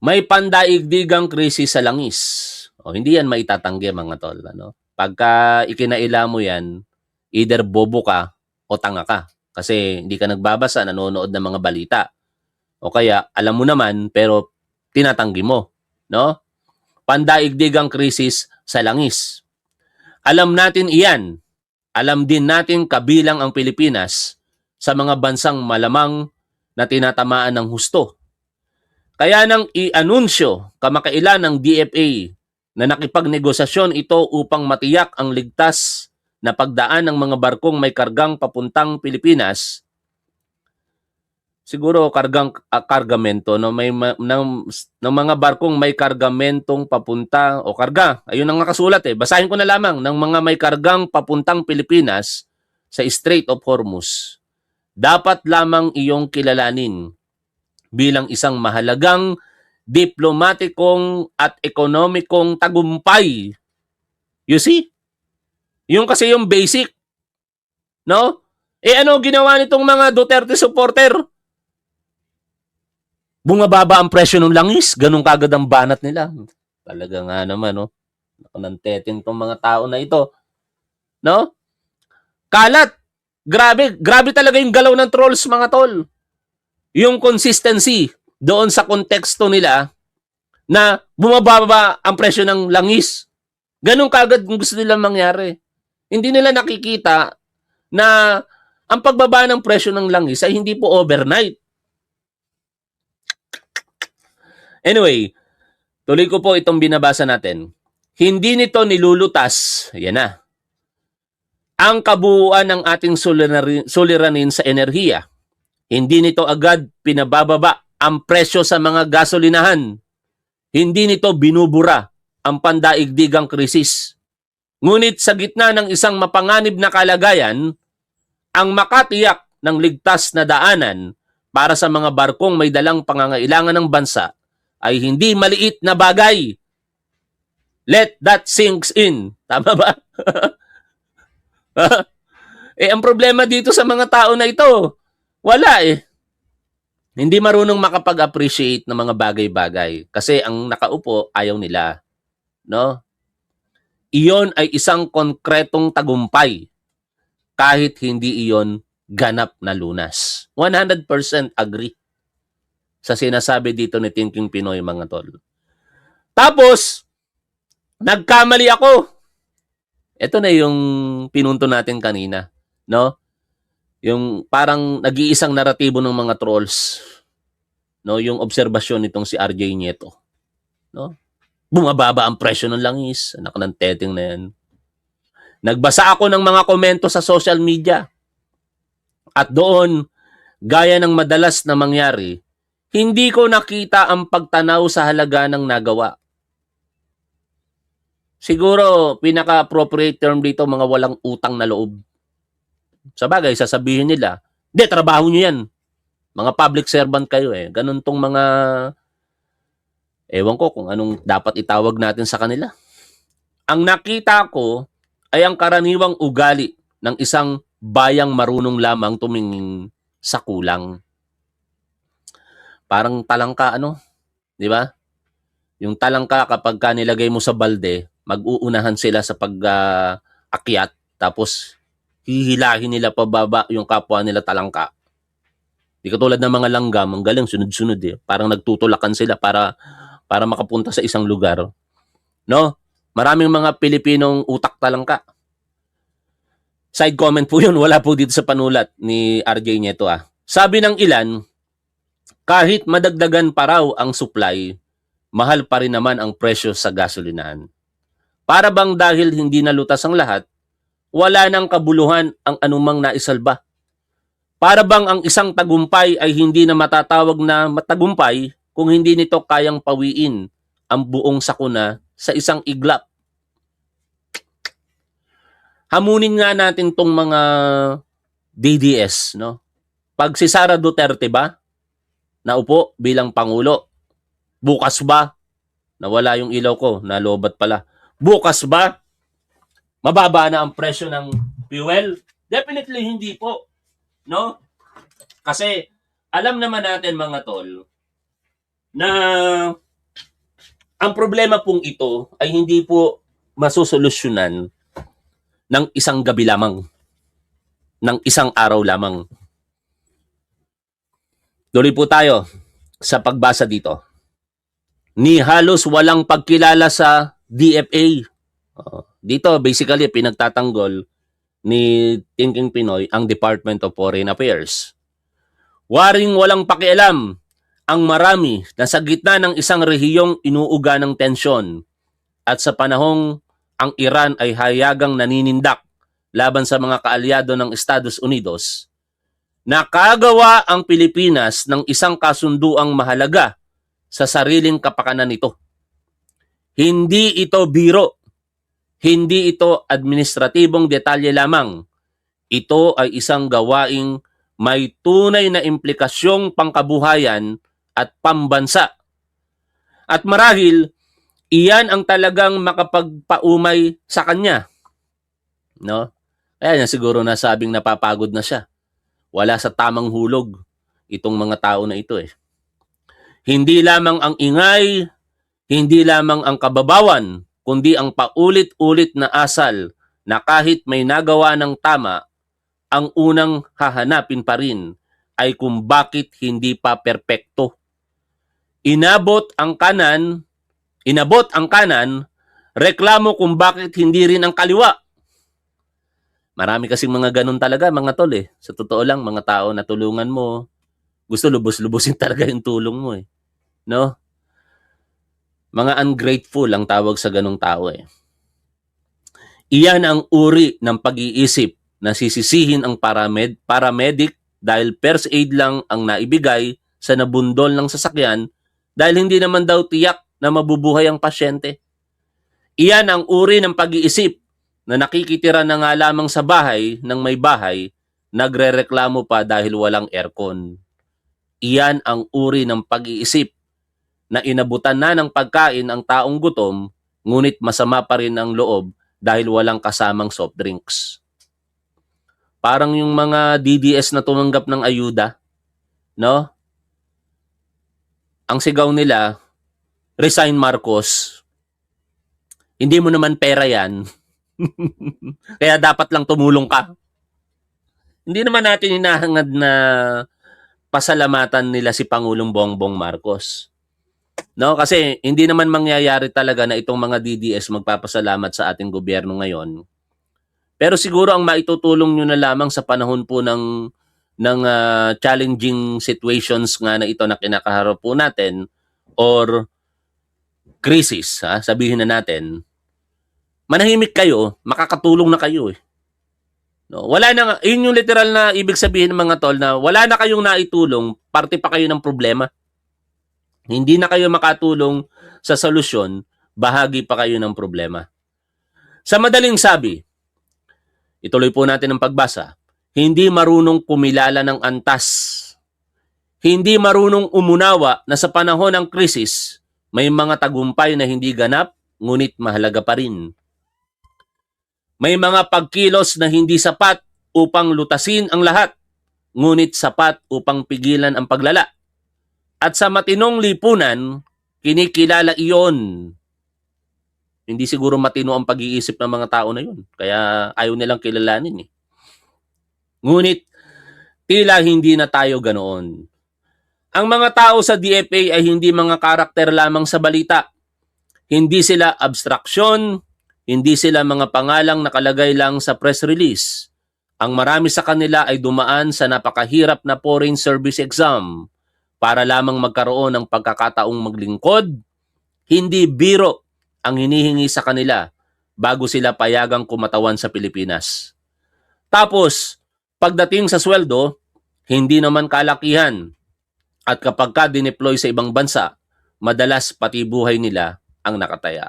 May pandaigdigang krisis sa langis. Hindi yan maitatanggi, mga tol. Pagka ikinaila mo yan, either bobo ka o tanga ka. Kasi hindi ka nagbabasa, nanonood ng mga balita. O kaya, alam mo naman, pero tinatanggi mo. No? Pandaigdigang krisis sa langis. Alam natin iyan. Alam din natin kabilang ang Pilipinas sa mga bansang malamang na tinatamaan ng husto. Kaya nang i-anunsyo kamakailan ng DFA na nakipagnegosasyon ito upang matiyak ang ligtas na pagdaan ng mga barkong may kargang papuntang Pilipinas, siguro kargamento ng mga barkong may kargamentong papunta o karga. Ayun ang nakasulat Basahin ko na lamang ng mga may kargang papuntang Pilipinas sa Strait of Hormuz. Dapat lamang iyong kilalanin bilang isang mahalagang diplomatikong at ekonomikong tagumpay. You see? Yung kasi yung basic. No? Ano ginawa nitong mga Duterte supporter? Bumababa ang presyo ng langis. Ganun kagad ang banat nila. Talaga nga naman, no? Nantetin tong mga tao na ito. No? Kalat! Grabe talaga yung galaw ng trolls, mga tol. Yung consistency doon sa konteksto nila na bumababa ang presyo ng langis. Ganun kagad kung gusto nilang mangyari. Hindi nila nakikita na ang pagbaba ng presyo ng langis ay hindi po overnight. Anyway, tuloy ko po itong binabasa natin. Hindi nito nilulutas, yan na, ang kabuuan ng ating suliranin sa enerhiya. Hindi nito agad pinabababa ang presyo sa mga gasolinahan. Hindi nito binubura ang pandaigdigang krisis. Ngunit sa gitna ng isang mapanganib na kalagayan, ang makatiyak ng ligtas na daanan para sa mga barkong may dalang pangangailangan ng bansa ay hindi maliit na bagay. Let that sinks in. Tama ba? Ang problema dito sa mga tao na ito, wala eh. Hindi marunong makapag-appreciate ng mga bagay-bagay kasi ang nakaupo ayaw nila. No? Iyon ay isang konkretong tagumpay kahit hindi iyon ganap na lunas. 100% agree sa sinasabi dito ni Thinking Pinoy, mga tol. Tapos, nagkamali ako. Ito na yung pinunto natin kanina, no? Yung parang nag-iisang naratibo ng mga trolls, no? Yung obserbasyon nitong si RJ Nieto, no? Bumababa ang presyo ng langis, anak ng teteng na yan. Nagbasa ako ng mga komento sa social media. At doon, gaya ng madalas na mangyari, hindi ko nakita ang pagtanaw sa halaga ng nagawa. Siguro, pinaka-appropriate term dito, mga walang utang na loob. Sa bagay, sasabihin nila, hindi, trabaho nyo yan. Mga public servant kayo eh. Ganun tong mga, ewan ko kung anong dapat itawag natin sa kanila. Ang nakita ko ay ang karaniwang ugali ng isang bayang marunong lamang tumingin sa kulang. Parang talangka, di ba? Yung talangka kapag ka nilagay mo sa balde, mag-uunahan sila sa pag-akyat, tapos hihilahin nila pababa yung kapwa nila talangka. Di katulad ng mga langgam, ang galing, sunod-sunod eh. Parang nagtutulakan sila para makapunta sa isang lugar. No? Maraming mga Pilipinong utak talangka. Side comment po yun, wala po dito sa panulat ni RJ Nieto ah. Sabi ng ilan, kahit madagdagan pa raw ang supply, mahal pa rin naman ang presyo sa gasolinahan. Para bang dahil hindi nalutas ang lahat, wala nang kabuluhan ang anumang naisalba. Para bang ang isang tagumpay ay hindi na matatawag na matagumpay kung hindi nito kayang pawiin ang buong sakuna sa isang iglap. Hamunin nga natin tong mga DDS, no? Pag si Sara Duterte ba naupo bilang pangulo, bukas ba, nawala yung ilaw ko, nalobat pala, bukas ba mababa na ang presyo ng fuel? Definitely hindi po, no? Kasi alam naman natin, mga tol, na ang problema pong ito ay hindi po masusolusyonan ng isang gabi lamang, ng isang araw lamang. Tuloy po tayo sa pagbasa dito. Ni halos walang pagkilala sa DFA. Dito, basically, pinagtatanggol ni Thinking Pinoy ang Department of Foreign Affairs. Waring walang pakialam ang marami na sa gitna ng isang rehiyong inuuga ng tensyon at sa panahong ang Iran ay hayagang naninindak laban sa mga kaalyado ng Estados Unidos, nakagawa ang Pilipinas ng isang kasunduang mahalaga sa sariling kapakanan nito. Hindi ito biro, hindi ito administratibong detalye lamang. Ito ay isang gawaing may tunay na implikasyong pangkabuhayan at pambansa. At marahil, iyan ang talagang makapagpaumay sa kanya. No? Kaya niya siguro nasabing napapagod na siya. Wala sa tamang hulog itong mga tao na ito eh. Hindi lamang ang ingay, Hindi lamang ang kababawan, kundi ang paulit-ulit na asal na kahit may nagawa ng tama, ang unang hahanapin pa rin ay kung bakit hindi pa perpekto. Inabot ang kanan, reklamo kung bakit hindi rin ang kaliwa. Marami kasing mga ganun talaga, mga tol eh. Sa totoo lang, mga tao na tulungan mo, gusto lubos-lubosin talaga yung tulong mo eh. No? Mga ungrateful ang tawag sa ganung tao eh. Iyan ang uri ng pag-iisip na sisisihin ang paramedic dahil first aid lang ang naibigay sa nabundol ng sasakyan dahil hindi naman daw tiyak na mabubuhay ang pasyente. Iyan ang uri ng pag-iisip na nakikitira na nga lamang sa bahay ng may bahay, nagrereklamo pa dahil walang aircon. Iyan ang uri ng pag-iisip na inabutan na ng pagkain ang taong gutom, ngunit masama pa rin ang loob dahil walang kasamang soft drinks. Parang yung mga DDS na tumanggap ng ayuda, no? Ang sigaw nila, resign Marcos. Hindi mo naman pera yan. Kaya dapat lang tumulong ka. Hindi naman natin hinahangad na pasalamatan nila si Pangulong Bongbong Marcos. No, kasi hindi naman mangyayari talaga na itong mga DDS magpapasalamat sa ating gobyerno ngayon. Pero siguro ang maitutulong nyo na lamang sa panahon po ng challenging situations nga na ito na kinakaharap po natin or crisis, sabihin na natin, manahimik kayo, makakatulong na kayo eh. No, wala na, yun yung literal na ibig sabihin ng mga tol na wala na kayong naitulong, parte pa kayo ng problema. Hindi na kayo makatulong sa solusyon, bahagi pa kayo ng problema. Sa madaling sabi, ituloy po natin ang pagbasa, hindi marunong kumilala ng antas. Hindi marunong umunawa na sa panahon ng krisis, may mga tagumpay na hindi ganap, ngunit mahalaga pa rin. May mga pagkilos na hindi sapat upang lutasin ang lahat, ngunit sapat upang pigilan ang paglala. At sa matinong lipunan, kinikilala iyon. Hindi siguro matino ang pag-iisip ng mga tao na yun. Kaya ayaw nilang kilalanin eh. Ngunit, tila hindi na tayo ganoon. Ang mga tao sa DFA ay hindi mga karakter lamang sa balita. Hindi sila abstraksyon, hindi sila mga pangalang nakalagay lang sa press release. Ang marami sa kanila ay dumaan sa napakahirap na foreign service exam para lamang magkaroon ng pagkakataong maglingkod. Hindi biro ang hinihingi sa kanila bago sila payagang kumatawan sa Pilipinas. Tapos, pagdating sa sweldo, hindi naman kalakihan. At kapag ka dineploy sa ibang bansa, madalas pati buhay nila ang nakataya.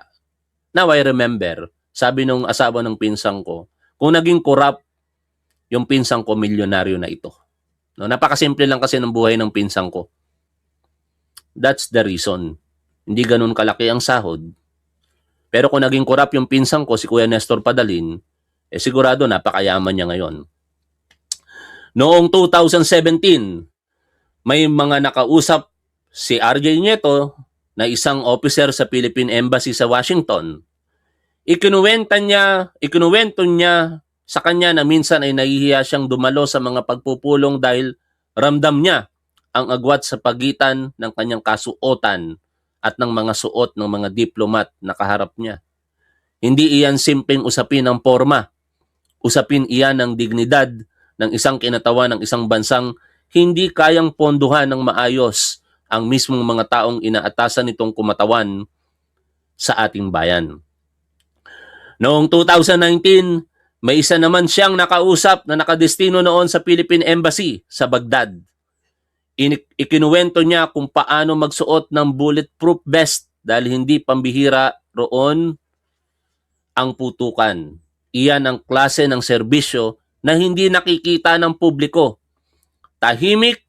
Now I remember, sabi nung asawa ng pinsang ko, kung naging corrupt yung pinsang ko, milyonaryo na ito. No, napakasimple lang kasi ng buhay ng pinsang ko. That's the reason. Hindi ganun kalaki ang sahod. Pero kung naging corrupt yung pinsang ko, si Kuya Nestor Padalin, sigurado napakayaman niya ngayon. Noong 2017, may mga nakausap si RJ Nieto na isang officer sa Philippine Embassy sa Washington. Ikinuwento niya sa kanya na minsan ay nahihiya siyang dumalo sa mga pagpupulong dahil ramdam niya ang agwat sa pagitan ng kanyang kasuotan at ng mga suot ng mga diplomat na kaharap niya. Hindi iyan simpleng usapin ng forma. Usapin iyan ng dignidad ng isang kinatawan ng isang bansang hindi kayang ponduhan ng maayos ang mismong mga taong inaatasan nitong kumatawan sa ating bayan. Noong 2019, may isa naman siyang nakausap na nakadestino noon sa Philippine Embassy sa Baghdad. Ikinuwento niya kung paano magsuot ng bulletproof vest dahil hindi pambihira roon ang putukan. Iyan ang klase ng serbisyo na hindi nakikita ng publiko. Tahimik,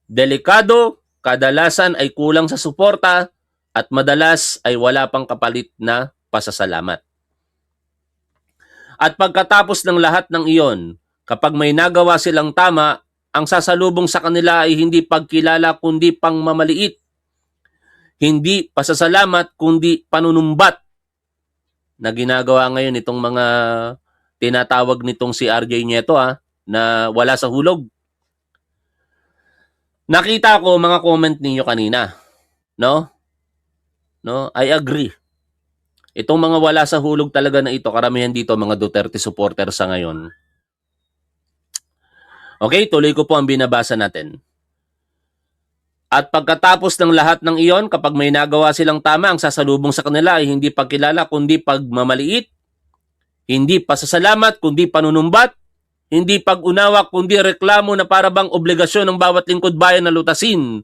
delikado, kadalasan ay kulang sa suporta at madalas ay wala pang kapalit na pasasalamat. At pagkatapos ng lahat ng iyon, kapag may nagawa silang tama, ang sasalubong sa kanila ay hindi pagkilala kundi pangmamaliit. hindi pasasalamat, kundi panunumbat na ginagawa ngayon itong mga tinatawag nitong si RJ Nieto na wala sa hulog. Nakita ko mga comment ninyo kanina, no? No, I agree. Itong mga wala sa hulog talaga na ito, karamihan dito mga Duterte supporter sa ngayon. Okay, tuloy ko po ang binabasa natin. At pagkatapos ng lahat ng iyon, kapag may nagawa silang tama, ang sasalubong sa kanila ay hindi pagkilala kundi pagmamaliit, hindi pasasalamat kundi panunumbat, hindi pag-unawa kundi reklamo na para bang obligasyon ng bawat lingkod bayan na lutasin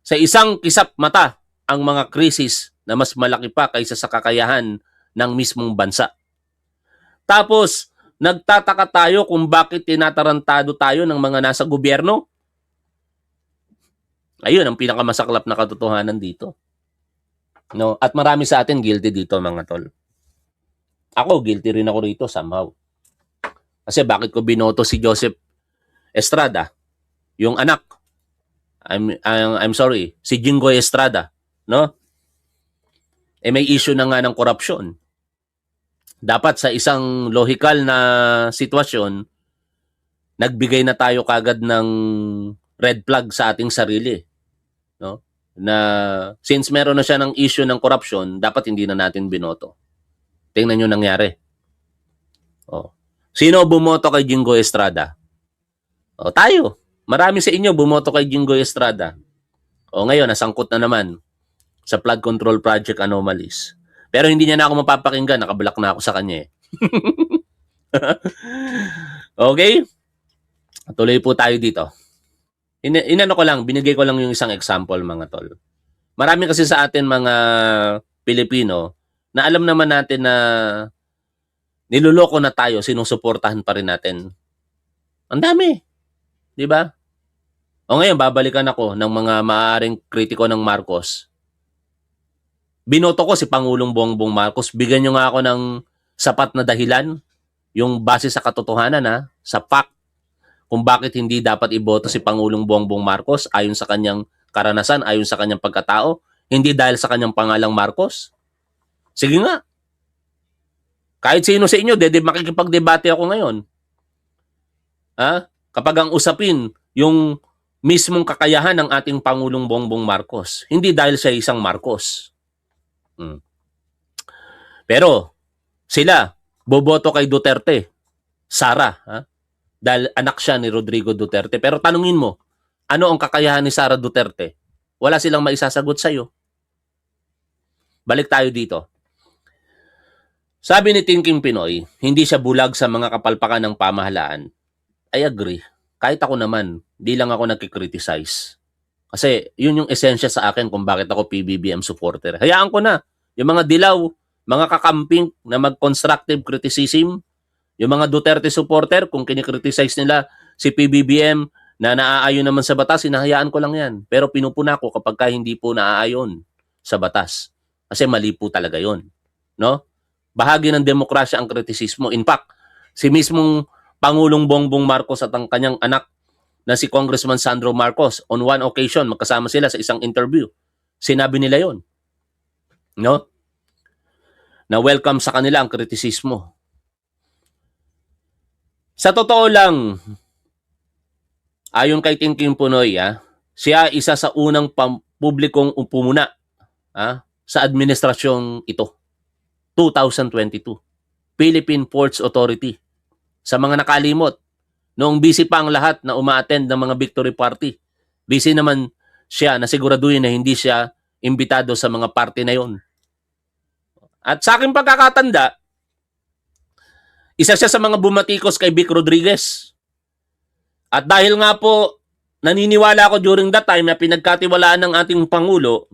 sa isang kisap mata ang mga krisis na mas malaki pa kaysa sa kakayahan ng mismong bansa. Tapos, nagtataka tayo kung bakit tinatarantado tayo ng mga nasa gobyerno. Ayun ang pinakamasaklap na katotohanan dito. No? At marami sa atin guilty dito, mga tol. Ako, guilty rin ako rito somehow. Kasi bakit ko binoto si Joseph Estrada, yung anak, I'm sorry, si Jinggoy Estrada, no? May issue na nga ng korupsyon. Dapat sa isang logical na sitwasyon, nagbigay na tayo kagad ng red flag sa ating sarili, no? Na since meron na siya ng issue ng korupsyon, dapat hindi na natin binoto. Tingnan nyo nangyari. Sino bumoto kay Jinggoy Estrada? Tayo. Marami sa inyo bumoto kay Jinggoy Estrada. Ngayon, nasangkot na naman sa flood control project anomalies. Pero hindi niya na ako mapapakinggan. Nakablock na ako sa kanya. Okay? Tuloy po tayo dito. Inano ko lang, binigay ko lang yung isang example, mga tol. Marami kasi sa atin mga Pilipino na alam naman natin na niloloko na tayo, sinusuportahan pa rin natin. Ang dami. Di ba? Ngayon, babalikan ako ng mga maaaring kritiko ng Marcos. Binoto ko si Pangulong Bongbong Marcos. Bigyan nyo nga ako ng sapat na dahilan, yung base sa katotohanan, sa fact, kung bakit hindi dapat iboto si Pangulong Bongbong Marcos ayon sa kanyang karanasan, ayon sa kanyang pagkatao, hindi dahil sa kanyang pangalang Marcos. Sige nga. Kahit sino sa inyo, makikipagdebate ako ngayon. Kapag ang usapin, yung mismong kakayahan ng ating Pangulong Bongbong Marcos, hindi dahil siya isang Marcos. Pero, sila, boboto kay Duterte, Sara, dahil anak siya ni Rodrigo Duterte. Pero tanungin mo, ano ang kakayahan ni Sara Duterte? Wala silang maisasagot sa'yo. Balik tayo dito. Sabi ni Thinking Pinoy, hindi siya bulag sa mga kapalpakan ng pamahalaan. I agree. Kahit ako naman, di lang ako nagkikriticize. Kasi yun yung esensya sa akin kung bakit ako PBBM supporter. Hayaan ko na. Yung mga dilaw, mga kakamping na mag-constructive criticism, yung mga Duterte supporter, kung kinikriticize nila si PBBM na naaayon naman sa batas, hinahayaan ko lang yan. Pero pinupuna ko kapag hindi po naaayon sa batas. Kasi mali po talaga yon, no? Bahagi ng demokrasya ang kritisismo. In fact, si mismong Pangulong Bongbong Marcos at ang kanyang anak na si Congressman Sandro Marcos, on one occasion, magkasama sila sa isang interview. Sinabi nila yon, no? Na welcome sa kanila ang kritisismo. Sa totoo lang, ayon kay Thinking Pinoy, siya isa sa unang publikong pumuna sa administrasyong ito. 2022. Philippine Ports Authority. Sa mga nakalimot, noong busy pa ang lahat na uma-attend ng mga victory party, busy naman siya na siguraduhin na hindi siya imbitado sa mga party na yon. At sa aking pagkakatanda, isa siya sa mga bumatikos kay Vic Rodriguez. At dahil nga po, naniniwala ako during that time na pinagkatiwalaan ng ating Pangulo,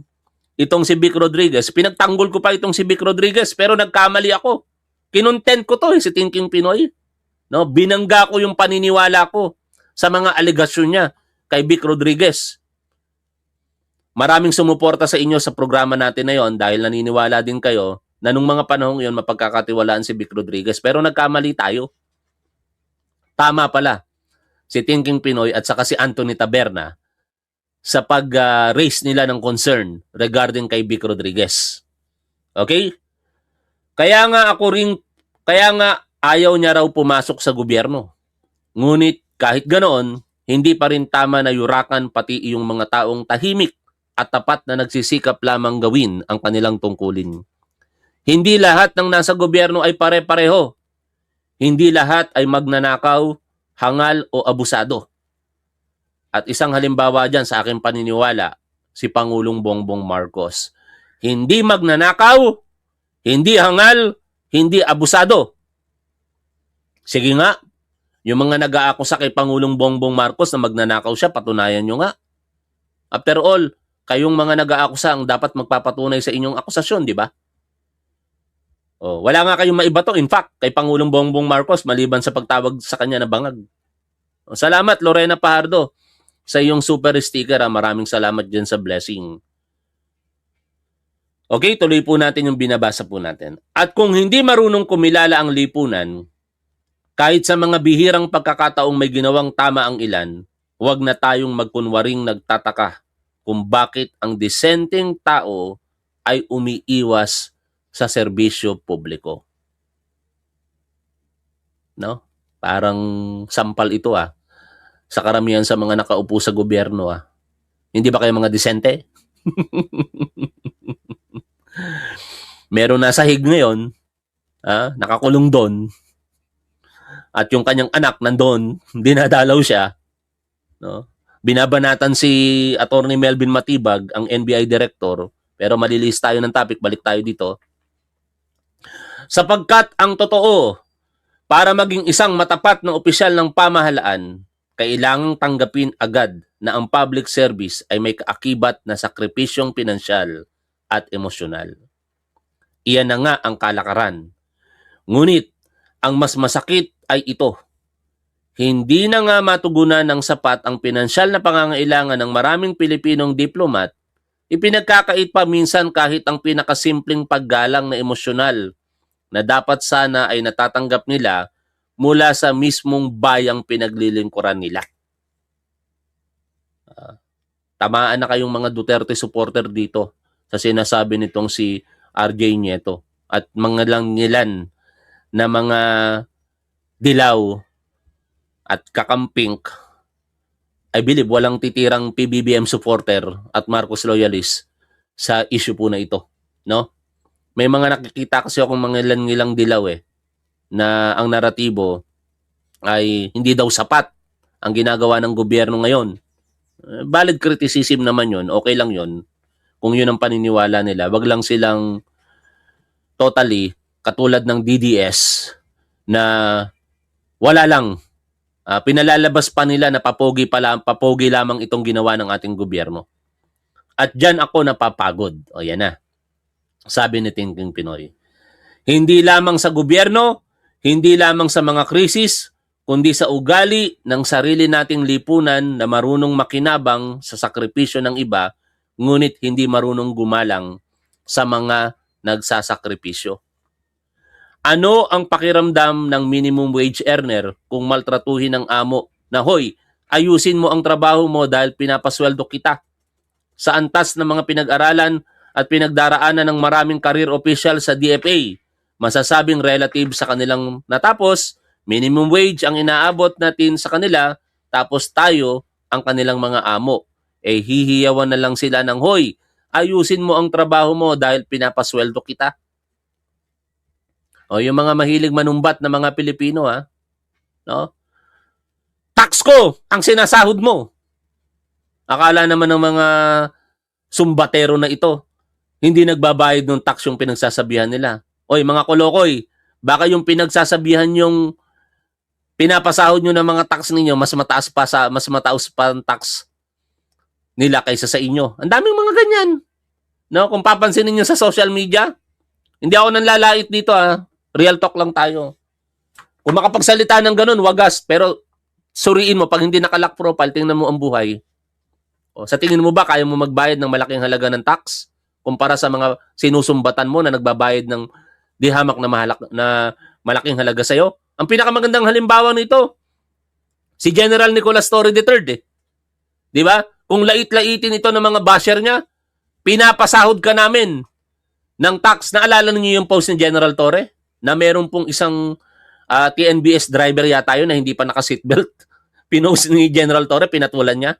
itong si Vic Rodriguez, pinagtanggol ko pa itong si Vic Rodriguez, pero nagkamali ako. Kinontent ko to si Thinking Pinoy. No, binangga ko yung paniniwala ko sa mga alegasyon niya kay Vic Rodriguez. Maraming sumuporta sa inyo sa programa natin na yon dahil naniniwala din kayo na nung mga panahong yon mapagkakatiwalaan si Vic Rodriguez. Pero nagkamali tayo. Tama pala si Thinking Pinoy at saka si Anthony Taberna sa pag-raise nila ng concern regarding kay Vic Rodriguez. Okay? Kaya nga ayaw niya raw pumasok sa gobyerno. Ngunit kahit ganoon, hindi pa rin tama na yurakan pati yung mga taong tahimik at tapat na nagsisikap lamang gawin ang kanilang tungkulin. Hindi lahat ng nasa gobyerno ay pare-pareho. Hindi lahat ay magnanakaw, hangal o abusado. At isang halimbawa dyan sa aking paniniwala, si Pangulong Bongbong Marcos. Hindi magnanakaw, hindi hangal, hindi abusado. Sige nga, yung mga nag-aakusa kay Pangulong Bongbong Marcos na magnanakaw siya, patunayan nyo nga. After all, kayong mga nag-aakusa ang dapat magpapatunay sa inyong akusasyon, di ba? Oh, wala nga kayong maibato, in fact, kay Pangulong Bongbong Marcos maliban sa pagtawag sa kanya na bangag. Oh, salamat, Lorena Pajardo, sa iyong super sticker. Maraming salamat dyan sa blessing. Okay, tuloy po natin yung binabasa po natin. At kung hindi marunong kumilala ang lipunan, kahit sa mga bihirang pagkakataong may ginawang tama ang ilan, huwag na tayong magkunwaring nagtataka kung bakit ang disenteng tao ay umiiwas sa serbisyo publiko. No? Parang sampal ito sa karamihan sa mga nakaupo sa gobyerno. Hindi ba kayo mga disente? Meron na sahig ngayon, nakakulong doon, at yung kanyang anak nandoon, dinadalaw siya. No? Binabanatan si Attorney Melvin Matibag, ang NBI Director, pero malilis tayo ng topic, balik tayo dito. Sapagkat ang totoo, para maging isang matapat na opisyal ng pamahalaan, kailangang tanggapin agad na ang public service ay may kaakibat na sakripisyong pinansyal at emosyonal. Iyan na nga ang kalakaran. Ngunit, ang mas masakit ay ito. Hindi na nga matugunan ng sapat ang pinansyal na pangangailangan ng maraming Pilipinong diplomat, ipinagkakait pa minsan kahit ang pinakasimpleng paggalang na emosyonal na dapat sana ay natatanggap nila mula sa mismong bayang pinaglilingkuran nila. Tamaan na kayong mga Duterte supporter dito sa sinasabi nitong si RJ Nieto at mga langilan na mga dilaw at kakampink. I believe walang titirang PBBM supporter at Marcos loyalist sa issue po na ito, no? May mga nakikita kasi akong mga ilang dilaw na ang naratibo ay hindi daw sapat ang ginagawa ng gobyerno ngayon. Valid criticism naman yun, okay lang yun. Kung yun ang paniniwala nila, wag lang silang totally katulad ng DDS na wala lang. Pinalalabas pa nila na papogi lamang itong ginawa ng ating gobyerno. At dyan ako napapagod. O yan na. Sabi ni Thinking Pinoy. Hindi lamang sa gobyerno, hindi lamang sa mga krisis, kundi sa ugali ng sarili nating lipunan na marunong makinabang sa sakripisyo ng iba, ngunit hindi marunong gumalang sa mga nagsasakripisyo. Ano ang pakiramdam ng minimum wage earner kung maltratuhin ng amo na, hoy, ayusin mo ang trabaho mo dahil pinapasweldo kita? Sa antas ng mga pinag-aralan at pinagdaraanan ng maraming career official sa DFA, masasabing relative sa kanilang natapos, minimum wage ang inaabot natin sa kanila, tapos tayo ang kanilang mga amo. Hihiyawan na lang sila ng, hoy, ayusin mo ang trabaho mo dahil pinapasweldo kita. O yung mga mahilig manumbat na mga Pilipino, no? Tax ko ang sinasahod mo. Akala naman ng mga sumbatero na ito, hindi nagbabayad ng tax yung pinagsasabihan nila. Oy, mga kolokoy, baka yung pinagsasabihan yung pinapasahod nyo ng mga tax ninyo, mas mataas pa ang tax nila kaysa sa inyo. Ang daming mga ganyan. No, kung papansinin niyo sa social media, hindi ako nanlalait dito Real talk lang tayo. Kung makapagsalita ng ganun, wagas, pero suriin mo pag hindi naka-lock profile, tingnan mo ang buhay. O, sa tingin mo ba kaya mo magbayad ng malaking halaga ng tax kumpara sa mga sinusumbatan mo na nagbabayad ng di hamak na malaking halaga sa iyo? Ang pinakamagandang halimbawa nito, si General Nicolas Torre III. Di ba? Kung lait-laitin ito ng mga basher niya, pinapasahod ka namin ng tax. Naalala niyo yung post ni General Torre? Na meron pong isang TNBS driver yata yun na hindi pa naka-seatbelt. Pinost ni General Torre, pinatulan niya.